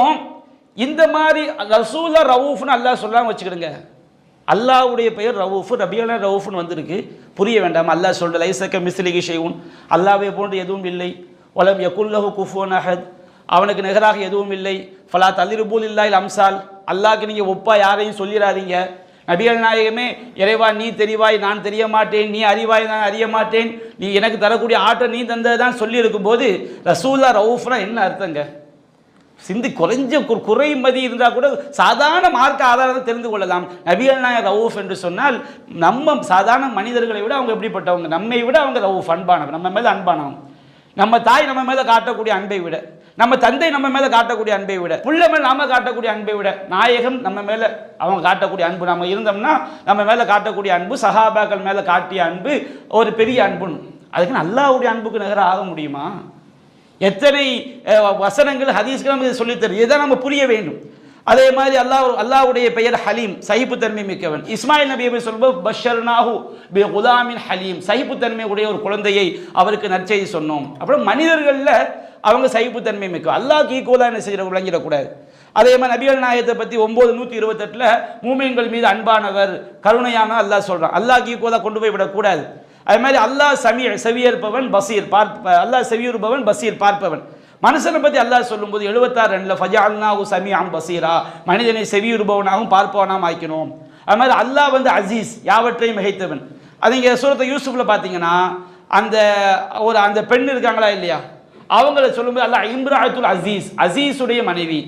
இந்த மாதிரி ரசூலா ரவூஃப்னு அல்லாஹ் சொல்லாமல் வச்சுக்கிடுங்க. அல்லாஹ்வுடைய பெயர் ரவூஃப், ரபியனா ரவூஃப்னு வந்திருக்கு. புரிய வேண்டாம். அல்லாஹ் சொல்ற லைஸக மிஸ்லிஹி ஷைஉன், அல்லாஹ்வை போன்று எதுவும் இல்லை. வலம் யகுல்லஹு குஃபுவன் அஹத், அவனுக்கு நிகராக எதுவும் இல்லை. ஃபலா தலிருபுல் இல்லாஹில் அம்சால், அல்லாஹ்க்கு நீங்கள் ஒப்பா யாரையும் சொல்லிடாதீங்க. நபிகள் நாயகமே, இறைவா நீ தெரிவாய் நான் தெரிய மாட்டேன், நீ அறிவாய் நான் அறிய மாட்டேன், நீ எனக்கு தரக்கூடிய ஆற்றல் நீ தந்ததான் சொல்லி இருக்கும்போது ரசூலா ரவூஃப்னா என்ன அர்த்தங்க? சிந்தி குறைஞ்ச குறைமதி இருந்தால் கூட சாதாரண மார்க்க ஆதாரத்தை தெரிந்து கொள்ளலாம். நபிகள் நாயகம் ரவூஃப் என்று சொன்னால் நம்ம சாதாரண மனிதர்களை விட அவங்க எப்படிப்பட்டவங்க, நம்மை விட அவங்க ரவூஃப் அன்பானவர், நம்ம மேலே அன்பானவங்க. நம்ம தாய் நம்ம மேலே காட்டக்கூடிய அன்பை விட, நம்ம தந்தை நம்ம மேலே காட்டக்கூடிய அன்பை விட, புள்ள மேலே நாம காட்டக்கூடிய அன்பை விட நாயகம் நம்ம மேலே அவங்க காட்டக்கூடிய அன்பு, நம்ம இருந்தோம்னா நம்ம மேலே காட்டக்கூடிய அன்பு, சஹாபாக்கள் மேலே காட்டிய அன்பு ஒரு பெரிய அன்புன்னு. அதுக்குன்னு அல்லாஹ்வுடைய அன்புக்கு நிகராக ஆக முடியுமா? எத்தனை வசனங்கள் ஹதீஸ்கள் நமக்கு சொல்லித்தரும். இதை நம்ம புரிய வேண்டும். அதே மாதிரி அல்லாஹ்வுடைய பெயர் ஹலீம், சகிப்புத்தன்மை மிக்கவன். இஸ்மாயில் நபியை சொல்லும்போது பஷர்னாஹு பி குலாமின் ஹலீம், சகிப்புத்தன்மை உடைய ஒரு குழந்தையை அவருக்கு நற்செய்தி சொன்னோம். அப்புறம் மனிதர்களில் அவங்க சகிப்புத்தன்மை மிக்க, அல்லாஹ்க்கு ஈக்குவலாக என்ன செய்ய விளங்கிடக்கூடாது. அதே மாதிரி நபிகள் நாயகத்தை பற்றி 9:128 மூமின்கள் மீது அன்பானவர் கருணையான அல்லாஹ் சொல்கிறான். அல்லாஹ்க்கு ஈக்குவலாக கொண்டு போய் விடக்கூடாது. அதே மாதிரி அல்லாஹ் செவியேற்பவன் பசீர், அல்லாஹ் செவியுறுபவன் பசீர் பார்ப்பவன். மனுஷனை பற்றி அல்லாஹ் சொல்லும்போது 76 ஃபஜஅல்னாஹு சமீஅன் பசீரா, மனிதனை செவியுறுபவனாகவும் பார்ப்பவனாகவும் ஆக்கினோம். அது மாதிரி அல்லாஹ் வந்து அசீஸ், யாவற்றையும் மிகைத்தவன். அது இங்கே சூரத்து யூசுஃபில் பார்த்தீங்கன்னா அந்த பெண் இருக்காங்களா இல்லையா, அவங்கள சொல்லும்போது அல்லாஹ் இம்ராஅத்துல் அசீஸ், அசீஸுடைய மனைவி.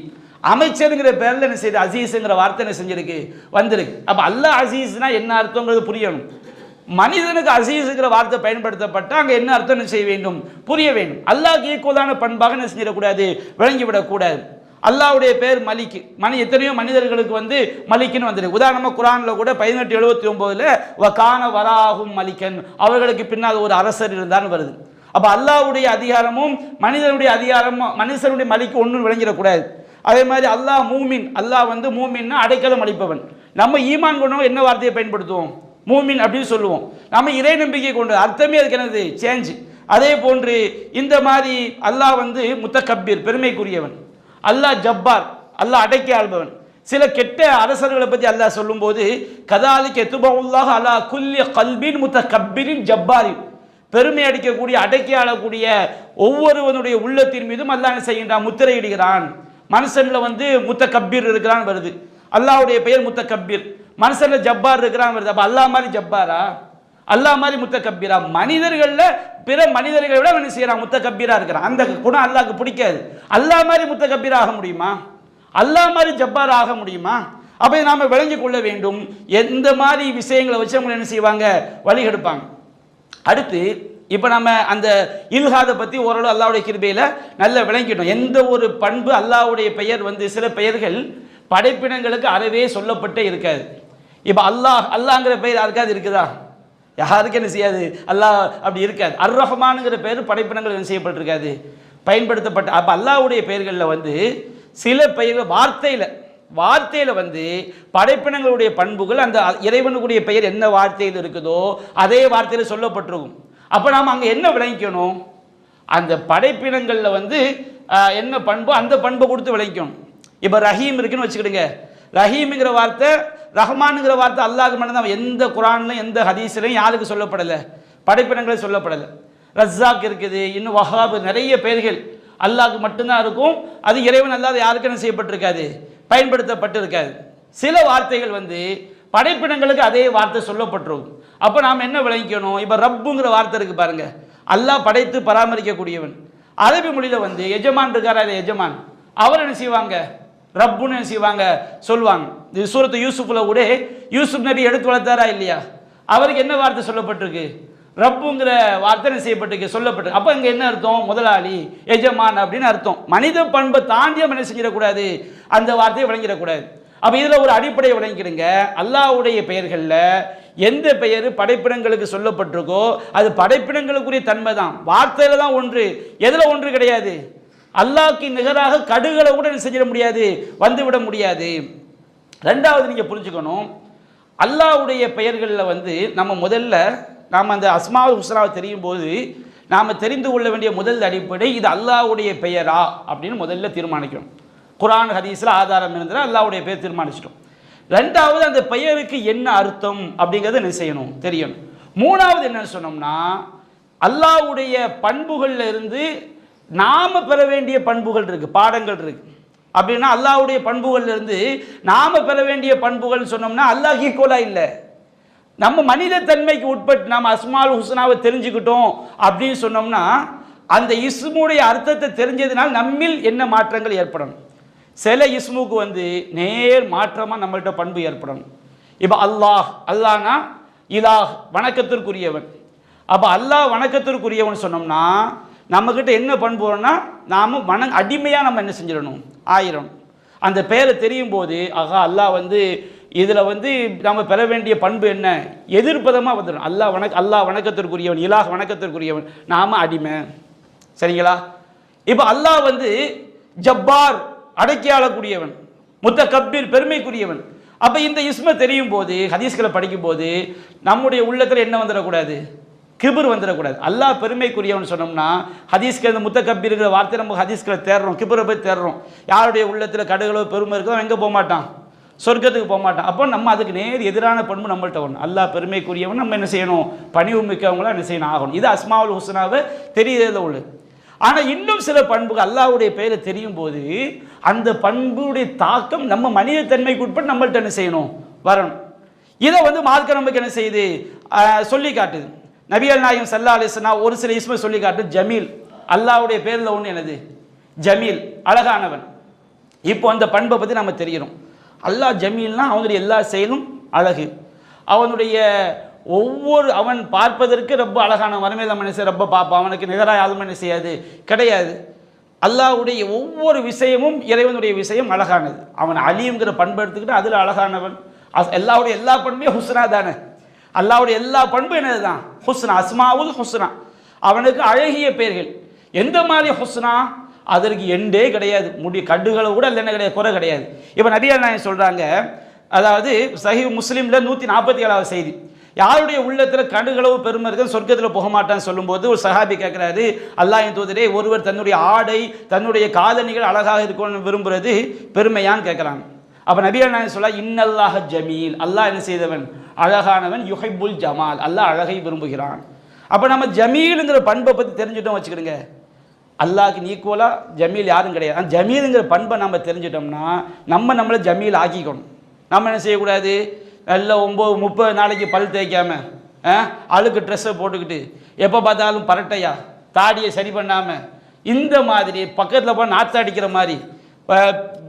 அமைச்சருங்கிற பேரில் என்ன செய்யுது, அசீஸுங்கிற வார்த்தை என்ன செஞ்சிருக்கு, வந்திருக்கு. அப்போ அல்லாஹ் அசீஸ்னா என்ன அர்த்தங்கிறது புரியணும். மனிதனுக்கு அசீஸுங்கிற வார்த்தை பயன்படுத்தப்பட்டால் அங்கே என்ன அர்த்தம் செய்ய வேண்டும், புரிய வேண்டும். அல்லாஹ்க்கு ஈக்குவலான பண்பாக என்ன செஞ்சிடக்கூடாது, விளங்கிவிடக்கூடாது. அல்லாஹ்வுடைய பேர் மலிக், எத்தனையோ மனிதர்களுக்கு வந்து மலிக்குன்னு வந்துருக்கு. உதாரணமாக குரானில் கூட 1879 வகான வராஹும் மலிக்கன், அவர்களுக்கு பின்னால் ஒரு அரசர் இருந்தான்னு வருது. அப்போ அல்லாஹ்வுடைய அதிகாரமும் மனிதனுடைய அதிகாரமும் மனுஷனுடைய மலிக்கு ஒன்றும் விளங்கிடக்கூடாது. அதே மாதிரி அல்லாஹ் மூமின், அல்லாஹ் வந்து மூமின்னா அடைக்கலம் அளிப்பவன். நம்ம ஈமான் கொண்டவங்க என்ன வார்த்தையை பயன்படுத்துவோம், மூமின் அப்படின்னு சொல்லுவோம். நம்ம இறை நம்பிக்கை கொண்டு அர்த்தமே அதுக்கு என்னது, சேஞ்ச். அதே போன்று இந்த மாதிரி அல்லாஹ் வந்து முத்தகப்பீர், பெருமைக்குரியவன். அல்லாஹ் ஜப்பார், அல்லாஹ் அடக்கி ஆள்பவன். சில கெட்ட அரசர்களை பற்றி அல்லாஹ் சொல்லும்போது கதாலிக் எத்துபவுல்லாஹ் அலா குல்லி கல்பின் முத்தகப்பீரின் ஜப்பாரின், பெருமை அடிக்கக்கூடிய அடக்கி ஆளக்கூடிய ஒவ்வொருவனுடைய உள்ளத்தின் மீதும் அல்லாஹ் என்ன செய்கின்றான், முத்திரையிடுகிறான். மனுஷன்ல வந்து முத்தகப்பீர் இருக்கிறான் வருது, அல்லாஹ்வுடைய பெயர் முத்தகப்பீர். மனுஷன்ல ஜப்பார் இருக்கிறான் வருது. அப்ப அல்லாஹ் மாதிரி ஜப்பாரா, அல்லாஹ் மாதிரி முத்தகப்பீரா? மனிதர்கள்ல பிற மனிதர்களை விட என்ன செய்யறான், முத்தகப்பீரா இருக்கிறான். அந்த குணம் அல்லாஹ்க்கு பிடிக்காது. அல்லாஹ் மாதிரி முத்தகப்பீரா ஆக முடியுமா, அல்லாஹ் மாதிரி ஜப்பார் ஆக முடியுமா? அப்ப நாம விளங்கி கொள்ள வேண்டும். எந்த மாதிரி விஷயங்களை வச்சு அவங்க என்ன செய்வாங்க, வழி எடுப்பாங்க. அடுத்து இப்போ நம்ம அந்த இல்ஹாதை பற்றி ஓரளவு அல்லாஹ்வுடைய கிருபையில் நல்லா விளங்கிட்டோம். எந்த ஒரு பண்பு அல்லாஹ்வுடைய பெயர் வந்து சில பெயர்கள் படைப்பினங்களுக்கு அறவே சொல்லப்பட்டே இருக்காது. இப்போ அல்லாங்கிற பெயர் யாருக்காவது இருக்குதா? யாருக்கு என்ன செய்யாது, அல்லாஹ் அப்படி இருக்காது. அர் ரஹ்மானுங்கிற பெயர் படைப்பினங்கள் என்ன செய்யப்பட்டிருக்காது, பயன்படுத்தப்பட்ட. அப்போ அல்லாஹ்வுடைய பெயர்களில் வந்து சில பெயர்கள் வார்த்தையில் வந்து படைப்பினங்களுடைய பண்புகள் அந்த இறைவனுடைய பெயர் என்ன வார்த்தையில் இருக்குதோ அதே வார்த்தையில் சொல்லப்பட்டிருக்கும். அப்போ நாம் அங்கே என்ன விளங்கிக்கணும், அந்த படைப்பினங்களில் வந்து என்ன பண்போ அந்த பண்பை கொடுத்து விளங்கிக்கணும். இப்போ ரஹீம் இருக்குன்னு வச்சுக்கிடுங்க, ரஹீம்ங்கிற வார்த்தை ரஹ்மானுங்கிற வார்த்தை அல்லாஹ்க்கு மட்டும்தான். எந்த குரான்லையும் எந்த ஹதீஸ்லையும் யாருக்கு சொல்லப்படலை, படைப்பினங்களே சொல்லப்படலை. ரஸாக் இருக்குது, இன்னும் வஹாப், நிறைய பெயர்கள் அல்லாஹ்க்கு மட்டும்தான் இருக்கும். அது இறைவன் அல்லாத யாருக்கு என்ன செய்யப்பட்டிருக்காது, பயன்படுத்தப்பட்டு இருக்காது. சில வார்த்தைகள் வந்து படைப்பினங்களுக்கு அதே வார்த்தை சொல்லப்பட்டிருக்கும். அப்போ நாம் என்ன விளங்கிக்கணும், இப்போ ரப்புங்கிற வார்த்தை இருக்கு பாருங்க, அல்லாஹ் படைத்து பராமரிக்கக்கூடியவன். அரபி மொழியில் வந்து எஜமான் இருக்காரா, அது எஜமான், அவர் என்ன செய்வாங்க, ரப்புன்னு என்ன செய்வாங்க சொல்லுவாங்க. இது சூரத்து யூசுஃப்ல கூட யூசுப் நபி எடுத்து வளர்த்தாரா இல்லையா, அவருக்கு என்ன வார்த்தை சொல்லப்பட்டிருக்கு, ரப்புங்கிற வார்த்தை என்ன செய்யப்பட்டிருக்கு, சொல்லப்பட்டிருக்கு. அப்போ இங்கே என்ன அர்த்தம், முதலாளி, எஜமான் அப்படின்னு அர்த்தம். மனித பண்பை தாண்டி என்ன செஞ்சிடக்கூடாது, அந்த வார்த்தையை விளங்கிடக்கூடாது. அப்போ இதில் ஒரு அடிப்படையை விளங்கிடுங்க, அல்லாஹ்வுடைய பெயர்களில் எந்த பெயர் படைப்பினங்களுக்கு சொல்லப்பட்டிருக்கோ அது படைப்பினங்களுக்குரிய தன்மை தான், வார்த்தையில் தான் ஒன்று, எதில் ஒன்று கிடையாது. அல்லாஹ்க்கு நிகராக கடுகளை கூட செஞ்சிட முடியாது, வந்துவிட முடியாது. ரெண்டாவது நீங்கள் புரிஞ்சுக்கணும், அல்லாஹ்வுடைய பெயர்களில் வந்து நம்ம முதல்ல நாம் அந்த அஸ்மாவுல் ஹுஸ்னாவை தெரியும் போது நாம் தெரிந்து கொள்ள வேண்டிய முதல் அடிப்படை இது அல்லாஹ்வுடைய பெயரா அப்படின்னு முதல்ல தீர்மானிக்கணும். குர்ஆன் ஹதீஸில் ஆதாரம் இருந்தால் அல்லாஹ்வுடைய பெயர் தீர்மானிச்சிட்டோம். ரெண்டாவது அந்த பெயருக்கு என்ன அர்த்தம் அப்படிங்கிறத என்ன செய்யணும், தெரியணும். மூணாவது என்னன்னு சொன்னோம்னா அல்லாஹ்வுடைய பண்புகளில் இருந்து நாம பெற வேண்டிய பண்புகள் இருக்கு, பாடங்கள் இருக்கு. அப்படின்னா அல்லாஹ்வுடைய பண்புகள்ல இருந்து நாம பெற வேண்டிய பண்புகள் சொன்னோம்னா அல்லாஹ் ஈக்குவலா இல்லை. நம்ம மனித தன்மைக்கு உட்பட்டு நாம் அஸ்மால் ஹுஸ்னாவை தெரிஞ்சுக்கிட்டோம் அப்படின்னு சொன்னோம்னா அந்த இஸ்முடைய அர்த்தத்தை தெரிஞ்சதுனால் நம்மில் என்ன மாற்றங்கள் ஏற்படணும். சில இஸ்முக்கு வந்து நேர் மாற்றமாக நம்மள்கிட்ட பண்பு ஏற்படணும். இப்போ அல்லாஹ்னா இலாஹ், வணக்கத்திற்குரியவன். அப்போ அல்லாஹ் வணக்கத்திற்குரியவன் சொன்னோம்னா நம்மக்கிட்ட என்ன பண்பு வரும்னா நாம் அடிமையாக நம்ம என்ன செஞ்சிடணும், ஆயிரம். அந்த பெயரை தெரியும் போது ஆகா அல்லாஹ் வந்து இதில் வந்து நம்ம பெற வேண்டிய பண்பு என்ன, எதிர்ப்பதமாக வந்துடும். அல்லாஹ் வணக்கத்திற்குரியவன், இலாஹ் வணக்கத்திற்குரியவன், நாம் அடிமை. சரிங்களா? இப்போ அல்லாஹ் வந்து ஜப்பார், அடக்கி ஆளக்கூடியவன், முத்தகப்பீர், பெருமைக்குரியவன். அப்போ இந்த இஸ்மை தெரியும் போது ஹதீஸ்களை படிக்கும் போது நம்முடைய உள்ளத்தில் என்ன வந்துடக்கூடாது, கிபர் வந்துடக்கூடாது. அல்லாஹ் பெருமைக்குரியவன் சொன்னோம்னா ஹதீஸ்கள் இந்த முத்தகப்பீர்ங்கிற வார்த்தை நம்ம ஹதீஸ்களை தேடுறோம், கிபரை போய் தேடுறோம். யாருடைய உள்ளத்தில் கடுகளோ பெருமை இருக்கோ எங்கே போக மாட்டான், சொர்க்கத்துக்கு போக மாட்டான். அப்போ நம்ம அதுக்கு நேர் எதிரான பண்பு நம்மள்கிட்ட வரணும். அல்லாஹ் பெருமைக்குரியவன், நம்ம என்ன செய்யணும், பணிவு மிக்கவங்களாம் என்ன செய்யணும், ஆகணும். இது அஸ்மாவுல் ஹுஸ்னாவை தெரியறதுல உள்ளது. ஆனால் இன்னும் சில பண்புகள் அல்லாஹ்வுடைய பெயரை தெரியும் போது அந்த பண்புடைய தாக்கம் நம்ம மனித தன்மைக்கு உட்பட்டு நம்மள்கிட்ட என்ன செய்யணும், வரணும். இதை வந்து மார்க்க நமக்கு என்ன செய்யுது, சொல்லி காட்டுது. நபிகள் நாயகம் ஸல்லல்லாஹு அலைஹி வஸல்லம் ஒரு சில இஸ்மை சொல்லி காட்டு. ஜமீல், அல்லாஹ்வுடைய பேரில் ஒன்று என்னது, ஜமீல், அழகானவன். இப்போ அந்த பண்பை பற்றி நம்ம தெரியணும். அல்லாஹ் ஜமீல்னா அவனுடைய எல்லா செயலும் அழகு, அவனுடைய ஒவ்வொரு அவன் பார்ப்பதற்கு ரொம்ப அழகான மறுமையில் நம்ம என்ன செய்ய ரொம்ப பார்ப்பான், அவனுக்கு நிகராக யாரும் என்ன செய்யாது, கிடையாது. அல்லாஹ்வுடைய ஒவ்வொரு விஷயமும் இறைவனுடைய விஷயம் அழகானது. அவன் அலிங்கிற பண்பு எடுத்துக்கிட்டு அதில் அழகானவன். அல்லாஹ்வுடைய எல்லா பண்புமே ஹுஸ்னா தானே, அல்லாஹ்வுடைய எல்லா பண்பும் என்னது தான், ஹுஸ்னா, அஸ்மாவுல் ஹுஸ்னா. அவனுக்கு அழகிய பெயர்கள். எந்த மாதிரி ஹுஸ்னா, அதற்கு எண்டே கிடையாது, கடுகளை கூட இல்லை, என்ன கிடையாது, குறை கிடையாது. இப்போ நபிகள் நாயகம் சொல்கிறாங்க, அதாவது சஹீஹ் முஸ்லிமில் 147வது செய்தி, யாருடைய உள்ளத்தில் கடுகளவு பெருமை இருக்குது சொர்க்கத்தில் போக மாட்டான்னு சொல்லும்போது ஒரு சஹாபி கேட்குறாரு, அல்லாஹ்வின் தூதரே, ஒருவர் தன்னுடைய ஆடை தன்னுடைய காலணிகள் அழகாக இருக்கணும்னு விரும்புகிறது பெருமையான்னு கேட்குறாங்க. அப்போ நபிகள் நாயகம் சொல்ல, இன்னல்லாஹ ஜமீல், அல்லாஹ் என்ன செய்தவன், அழகானவன், யுஹிப்புல் ஜமால், அல்லாஹ் அழகை விரும்புகிறான். அப்போ நம்ம ஜமீலுங்கிற பண்பை பற்றி தெரிஞ்சுட்டோம் வச்சுக்கிடுங்க, அல்லாஹ்க்கு ஈக்குவலாக ஜமீல் யாரும் கிடையாது. அந்த ஜமீலுங்கிற பண்பை நம்ம தெரிஞ்சிட்டோம்னா நம்மளை ஜமீல் ஆக்கிக்கணும். நம்ம என்ன செய்யக்கூடாது, நல்ல 9-30 நாளைக்கு பல் தேய்க்காமல் அழுக்கு ட்ரெஸ்ஸை போட்டுக்கிட்டு எப்போ பார்த்தாலும் பரட்டையா, தாடியை சரி பண்ணாமல், இந்த மாதிரி பக்கத்தில் போய் நாற்று அடிக்கிற மாதிரி